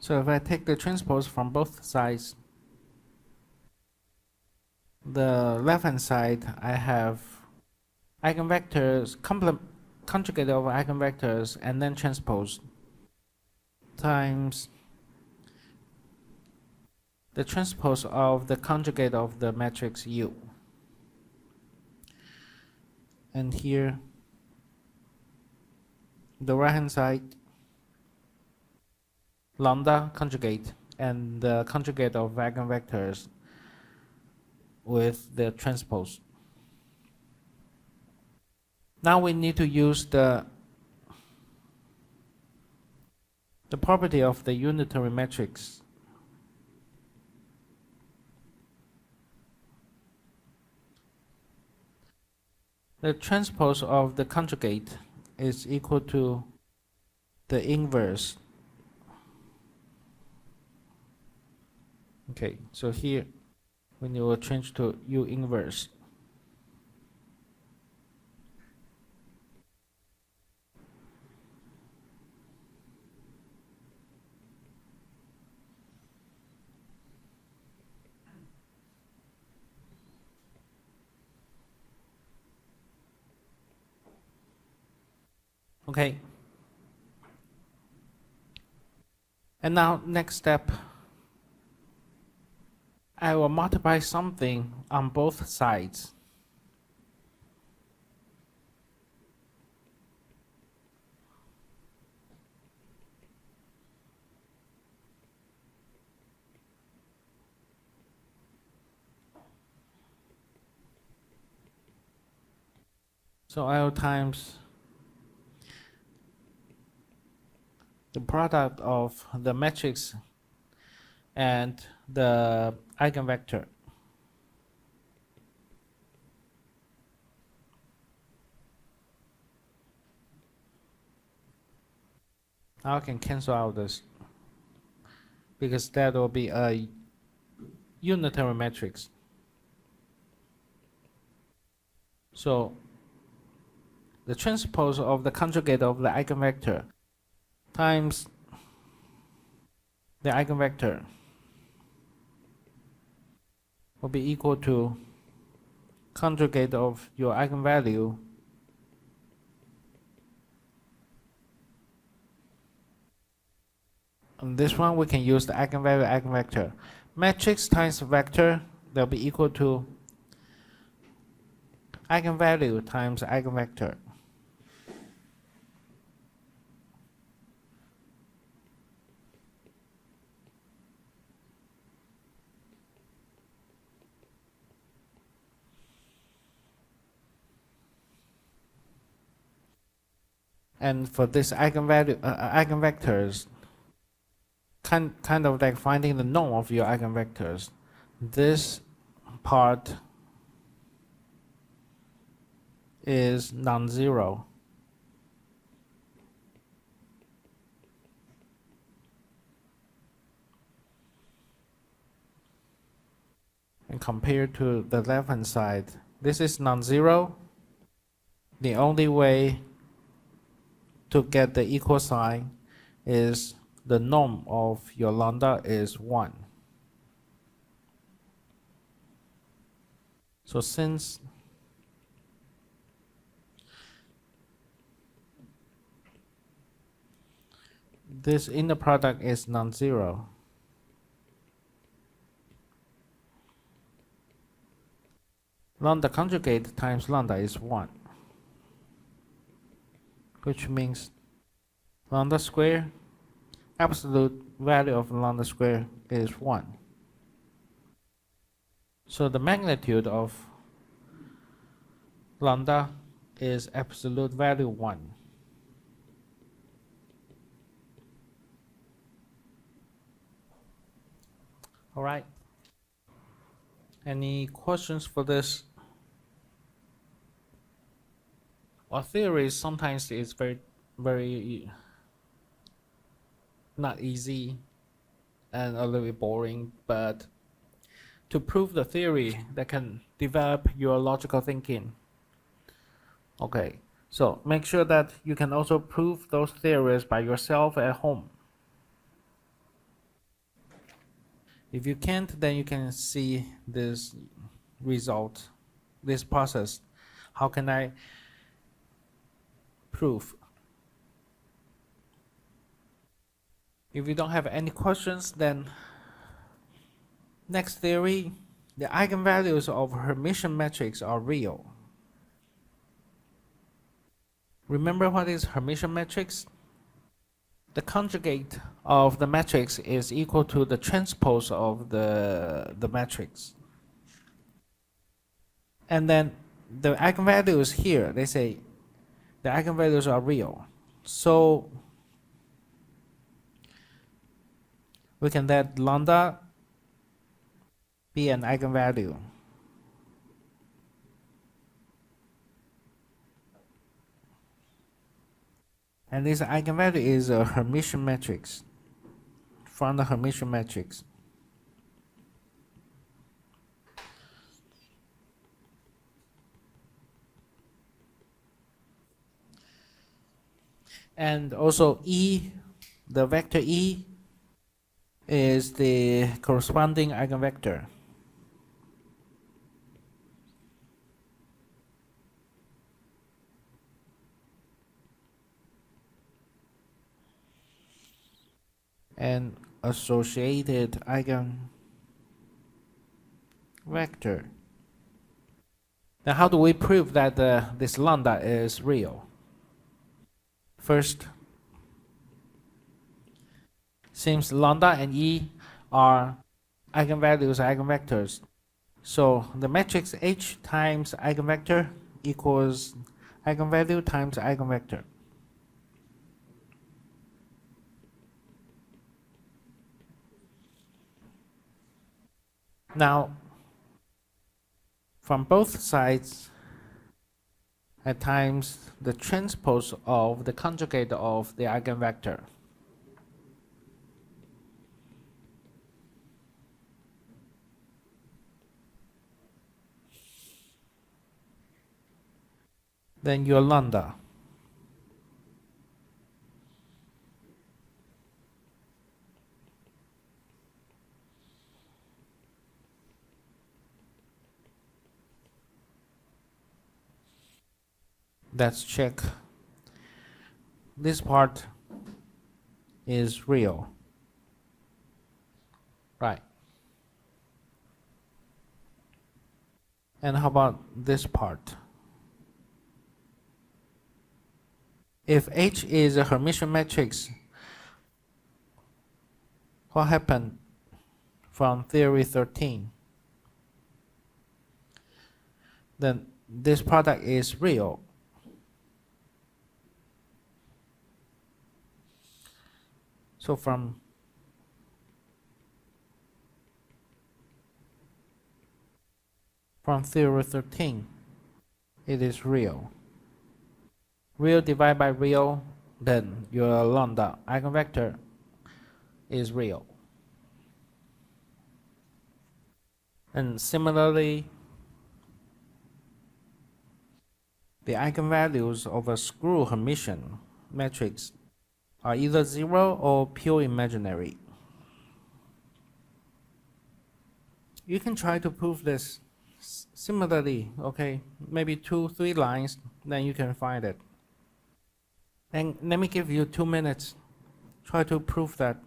So if I take the transpose from both sides, the left-hand side I have eigenvectors, conjugate of eigenvectors, and then transpose times the transpose of the conjugate of the matrix U. And here, the right-hand side, lambda conjugate and the conjugate of eigenvectors with the transpose. Now we need to use the property of the unitary matrix. The transpose of the conjugate is equal to the inverse. Okay, so here when you will change to U inverse. Okay. And now next step, I will multiply something on both sides. So I will times the product of the matrix and the eigenvector. Now I can cancel out this because that will be a unitary matrix. So the transpose of the conjugate of the eigenvector times the eigenvector will be equal to conjugate of your eigenvalue and this one we can use the eigenvalue eigenvector. Matrix times vector, they'll be equal to eigenvalue times eigenvector. And for this eigenvectors, kind of like finding the norm of your eigenvectors. This part is non-zero. And compared to the left-hand side, this is non-zero. The only way to get the equal sign is the norm of your lambda is 1. So since this inner product is non-zero, lambda conjugate times lambda is 1, which means lambda square, absolute value of lambda square is 1. So the magnitude of lambda is absolute value 1. All right. Any questions for this? Well, theory sometimes is very not easy and a little bit boring, but to prove the theory that can develop your logical thinking. Okay, so make sure that you can also prove those theories by yourself at home. If you can't, then you can see this result, this process. How can I prove? If you don't have any questions, then next theory, the eigenvalues of Hermitian matrix are real. Remember what is Hermitian matrix? The conjugate of the matrix is equal to the transpose of the matrix. And then the eigenvalues here, they say the eigenvalues are real. So we can let lambda be an eigenvalue. And this eigenvalue is a Hermitian matrix from the Hermitian matrix. And also E, the vector E, is the corresponding eigenvector. And associated eigenvector. Now how do we prove that this lambda is real? First, since lambda and E are eigenvalues, eigenvectors, so the matrix H times eigenvector equals eigenvalue times eigenvector. Now, from both sides, at times the transpose of the conjugate of the eigenvector. Then your lambda. Let's check. This part is real. Right. And how about this part? If H is a Hermitian matrix, what happened from theory 13? Then this product is real. So from theory 13, it is real. Real divided by real, then your lambda eigenvector is real. And similarly, the eigenvalues of a Skew-Hermitian matrix are either zero or pure imaginary. You can try to prove this similarly, okay? Maybe 2-3 lines, then you can find it. And let me give you 2 minutes. Try to prove that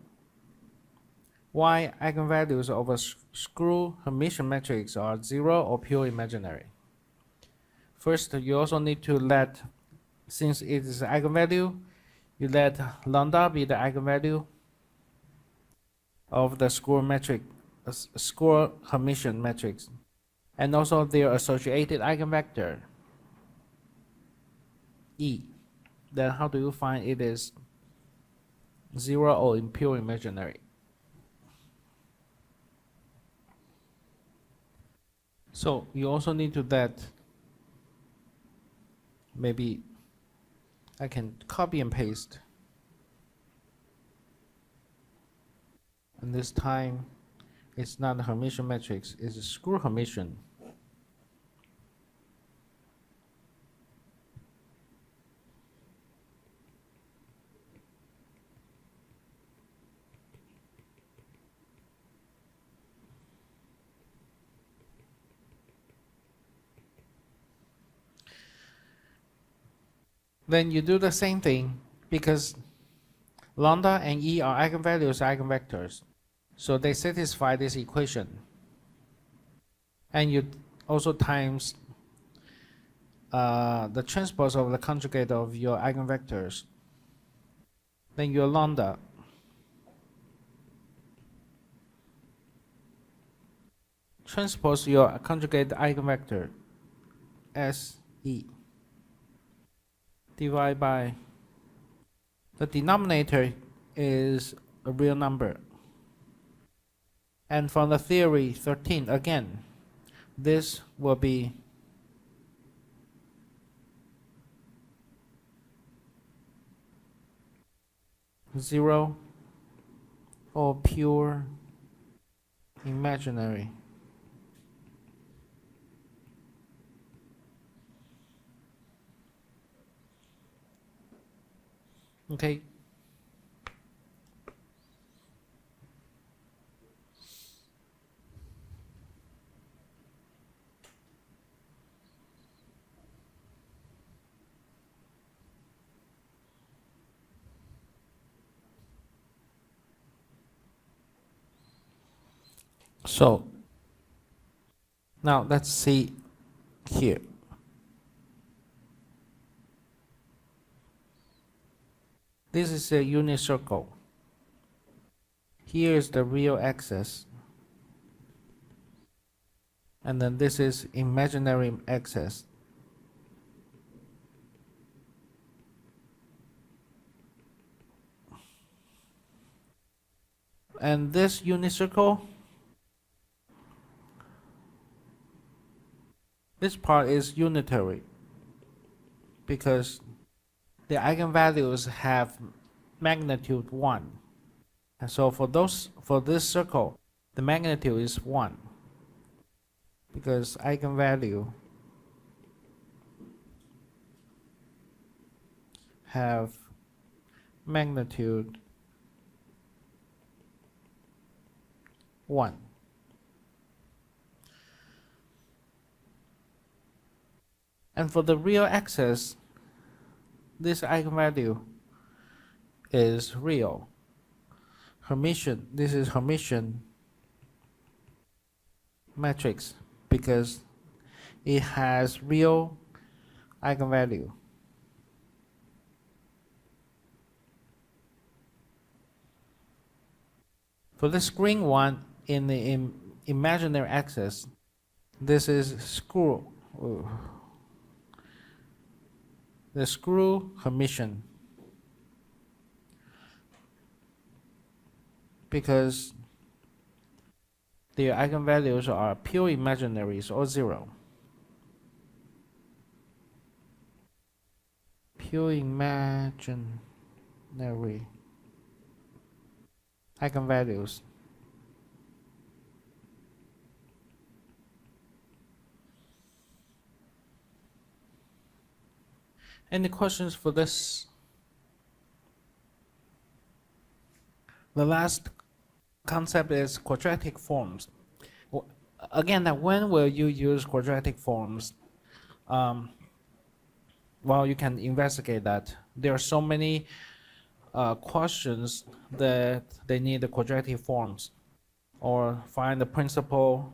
why eigenvalues of a Skew-Hermitian matrix are zero or pure imaginary. First, you also need to let, since it is an eigenvalue, you let lambda be the eigenvalue of the Skew-Hermitian matrix, and also their associated eigenvector E. Then how do you find it is zero or pure imaginary? So you also need to let, maybe I can copy and paste, and this time it's not a Hermitian matrix, it's a Skew-Hermitian. Then you do the same thing, because lambda and E are eigenvalues, eigenvectors, so they satisfy this equation. And you also times the transpose of the conjugate of your eigenvectors. Then your lambda transpose your conjugate eigenvector SE. divided by the denominator is a real number. And from the theory 13, again, this will be zero or pure imaginary. Okay. So now let's see here. This is a unit circle. Here is the real axis. And then this is imaginary axis. And this unit circle, this part is unitary because the eigenvalues have magnitude 1. And so for this circle, the magnitude is 1 because eigenvalue have magnitude 1. And for the real axis, this eigenvalue is real. Hermitian, this is Hermitian matrix because it has real eigenvalue. For this green one in the imaginary axis, this is the Skew-Hermitian because the eigenvalues are pure imaginaries or 0. Pure imaginary eigenvalues. Any questions for this? The last concept is quadratic forms. Again, when will you use quadratic forms? Well, you can investigate that. There are so many questions that they need the quadratic forms, or find the principal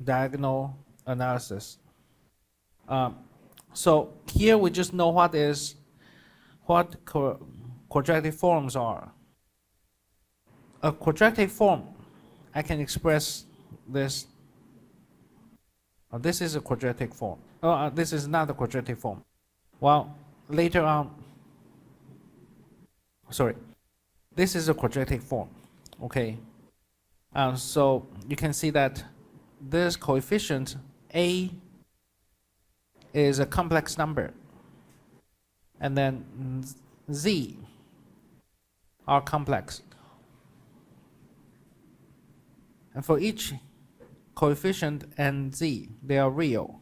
diagonal analysis. So here we just know what quadratic forms are. A quadratic form, I can express this. This is a quadratic form. This is not a quadratic form. Well, later on, sorry, this is a quadratic form. Okay. So you can see that this coefficient A is a complex number, and then Z are complex. And for each coefficient and Z, they are real.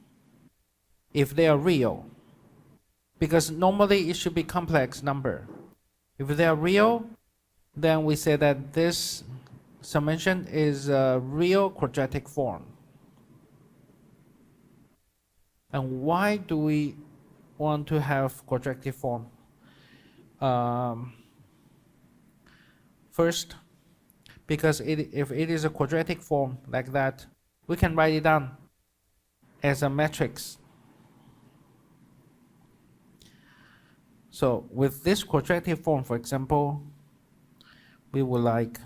If they are real, because normally it should be complex number. If they are real, then we say that this summation is a real quadratic form. And why do we want to have quadratic form? First, because if it is a quadratic form like that, we can write it down as a matrix. So with this quadratic form, for example, we would like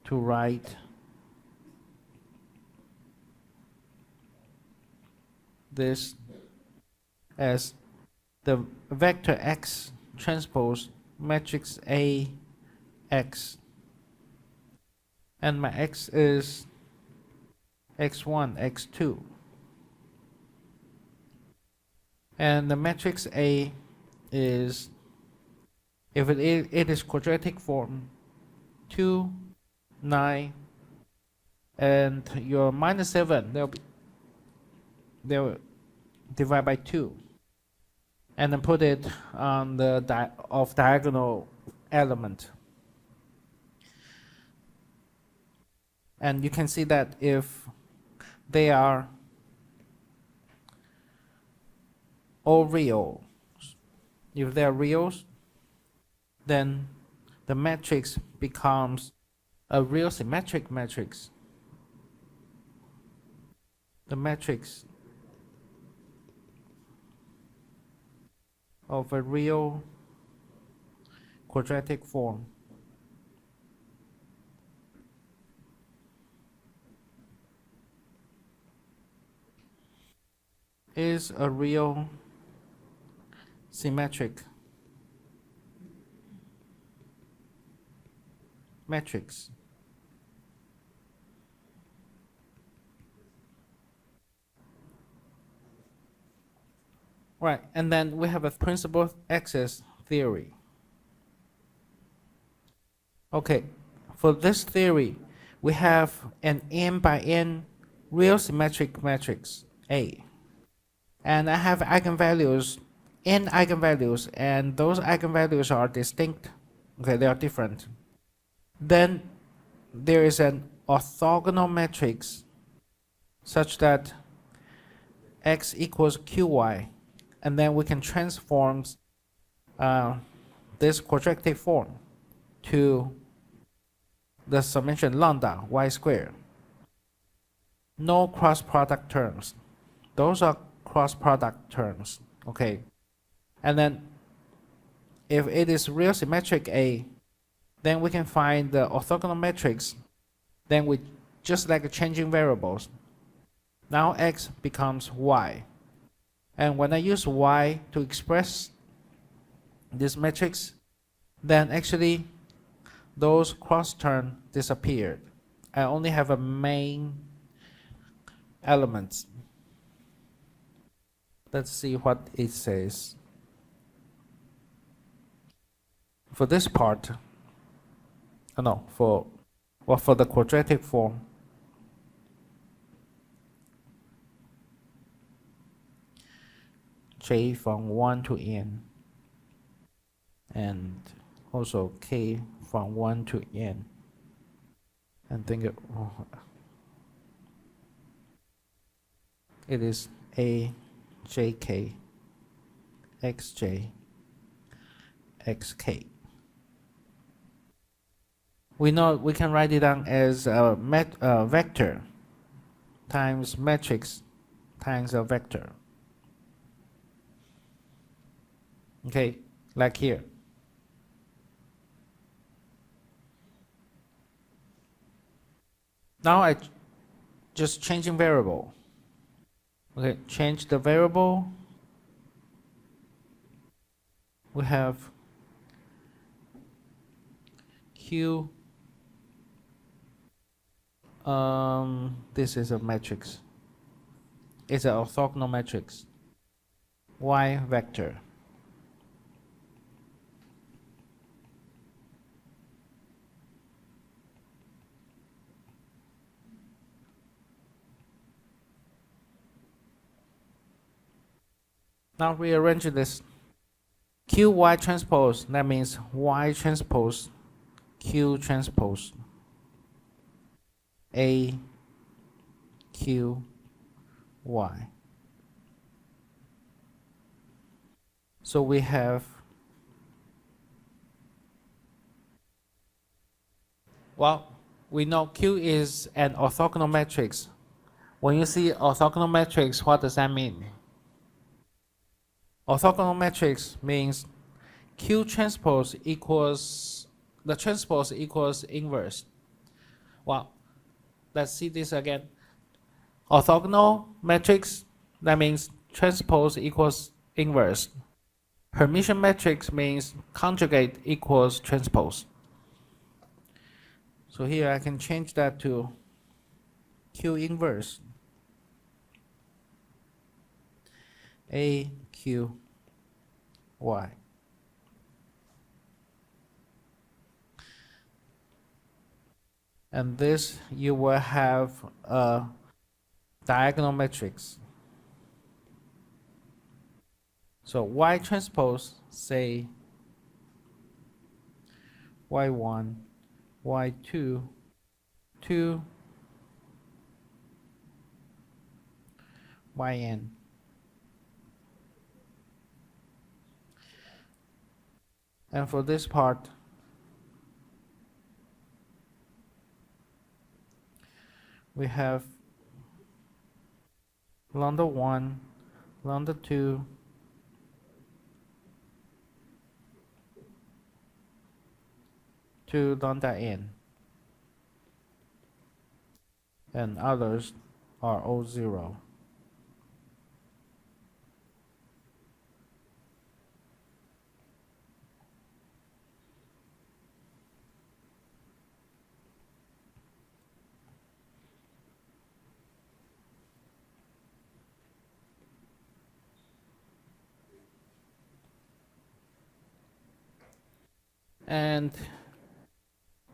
to write this as the vector x transpose matrix A x, and my x is x1, x2, and the matrix A is, if it is quadratic form, 2, 9, and your minus 7, they'll divide by 2, and then put it on the off diagonal element. And you can see that if they are all real, if they are reals, then the matrix becomes a real symmetric matrix. The matrix of a real quadratic form is a real symmetric matrix. Right, and then we have a principal axis theory. Okay, for this theory, we have an n by n real symmetric matrix A. And I have eigenvalues, n eigenvalues, and those eigenvalues are distinct. Okay, they are different. Then there is an orthogonal matrix such that x equals qy, and then we can transform this quadratic form to the summation lambda y squared. No cross product terms. Those are cross product terms. Okay, and then if it is real symmetric A, then we can find the orthogonal matrix. Then we just like changing variables. Now x becomes y, and when I use y to express this matrix, then actually those cross terms disappeared. I only have a main element. Let's see what it says. For this part, for the quadratic form, j from 1 to n, and also k from 1 to n, and think it is a jk xj xk. We know we can write it down as a vector times matrix times a vector. Okay, like here. Now I just changing variable. Okay, change the variable. We have Q. This is a matrix. It's an orthogonal matrix. Y vector. Now rearrange this. QY transpose, that means Y transpose Q transpose A Q Y. So we have, well, we know Q is an orthogonal matrix. When you see orthogonal matrix, what does that mean? Orthogonal matrix means Q transpose equals, the transpose equals inverse. Well, let's see this again. Orthogonal matrix That means transpose equals inverse. Hermitian matrix means conjugate equals transpose. So here I can change that to Q inverse A Q Y. And this you will have a diagonal matrix. So Y transpose, say Y1, Y2, 2, Yn. And for this part, we have lambda 1, lambda 2, to lambda n, and others are all 0. And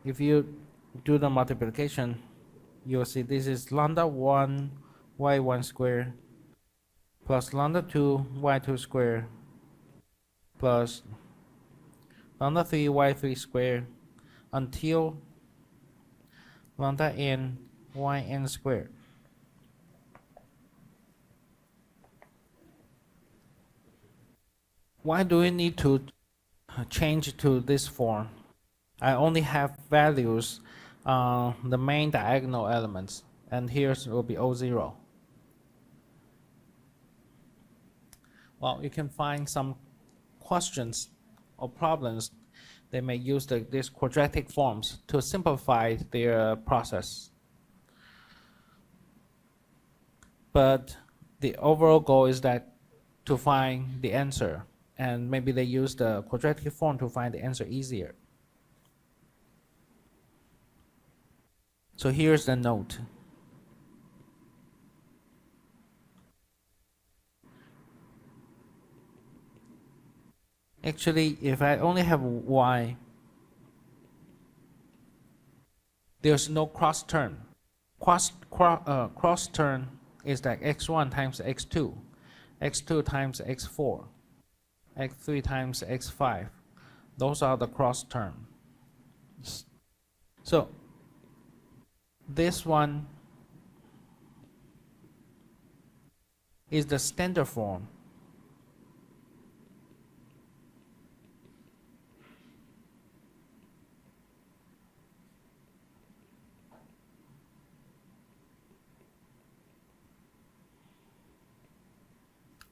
if you do the multiplication, you'll see this is lambda 1 y1 squared plus lambda 2 y2 squared plus lambda 3 y3 squared until lambda n yn squared. Why do we need to change to this form? I only have values the main diagonal elements, and here will be O0. Well, you can find some questions or problems. They may use these quadratic forms to simplify their process. But the overall goal is that to find the answer, and maybe they use the quadratic form to find the answer easier. So here's the note. Actually, if I only have y, there's no cross term. Cross term is like x1 times x2, x2 times x4, x3 times x5. Those are the cross terms. So this one is the standard form.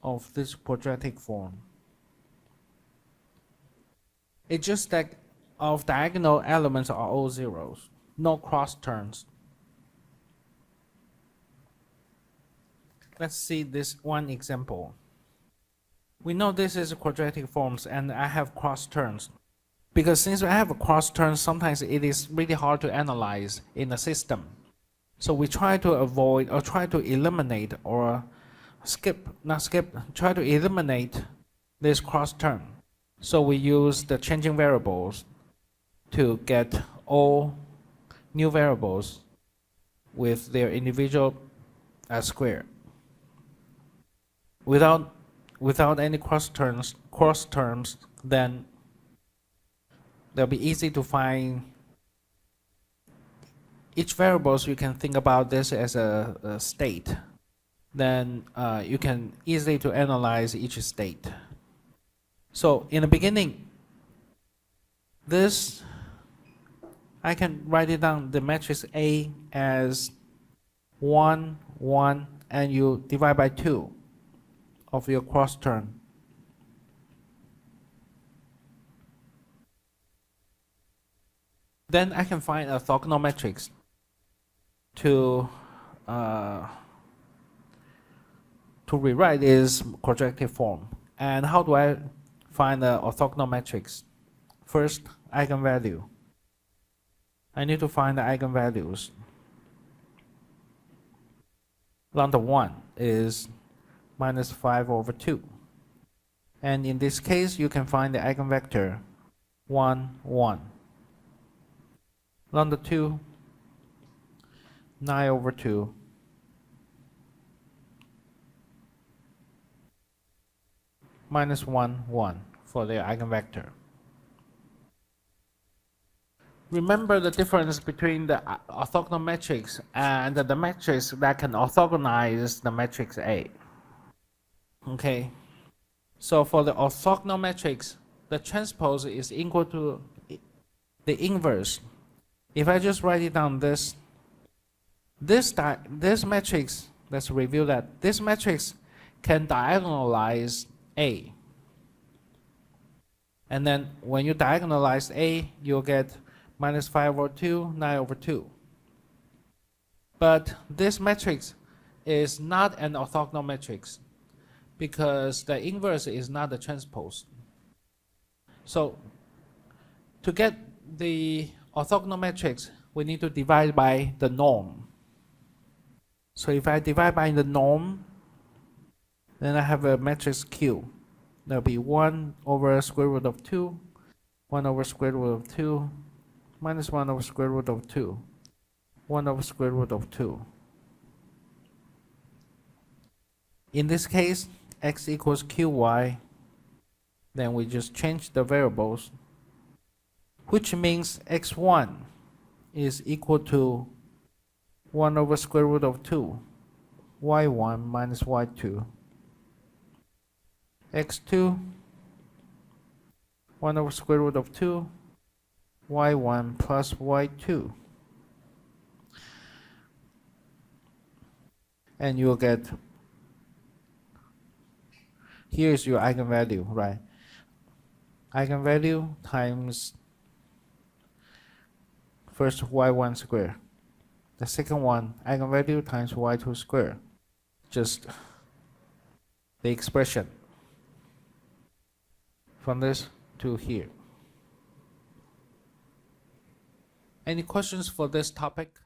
Of this quadratic form. It's just that of diagonal elements are all zeros, no cross terms. Let's see this one example. We know this is quadratic forms and I have cross terms. Because since I have a cross term, sometimes it is really hard to analyze in the system. So we try to avoid or try to eliminate or try to eliminate this cross term. So we use the changing variables to get all new variables with their individual square. Without any cross terms, then they'll be easy to find each variables. You can think about this as a state. Then you can easily to analyze each state. So in the beginning, this, I can write it down, the matrix A as 1, 1, and you divide by 2 of your cross term. Then I can find a orthogonal matrix to to rewrite is quadratic form. And how do I find the orthogonal matrix? First, eigenvalue. I need to find the eigenvalues. Lambda 1 is minus 5 over 2. And in this case, you can find the eigenvector 1, 1. Lambda 2, 9 over 2. Minus 1, 1 for the eigenvector. Remember the difference between the orthogonal matrix and the matrix that can orthogonize the matrix A. Okay, so for the orthogonal matrix, the transpose is equal to the inverse. If I just write it down, this matrix, let's review that. This matrix can diagonalize A. And then when you diagonalize A, you'll get minus 5 over 2, 9 over 2. But this matrix is not an orthogonal matrix because the inverse is not the transpose. So to get the orthogonal matrix, we need to divide by the norm. So if I divide by the norm, then I have a matrix Q. That'll be 1 over square root of 2, 1 over square root of 2, minus 1 over square root of 2, 1 over square root of 2. In this case, x equals qy. Then we just change the variables, which means x1 is equal to 1 over square root of 2, y1 minus y2. x2, 1 over square root of 2, y1 plus y2. And you'll get, here's your eigenvalue, right? Eigenvalue times first y1 square. The second one, eigenvalue times y2 square. Just the expression from this to here. Any questions for this topic?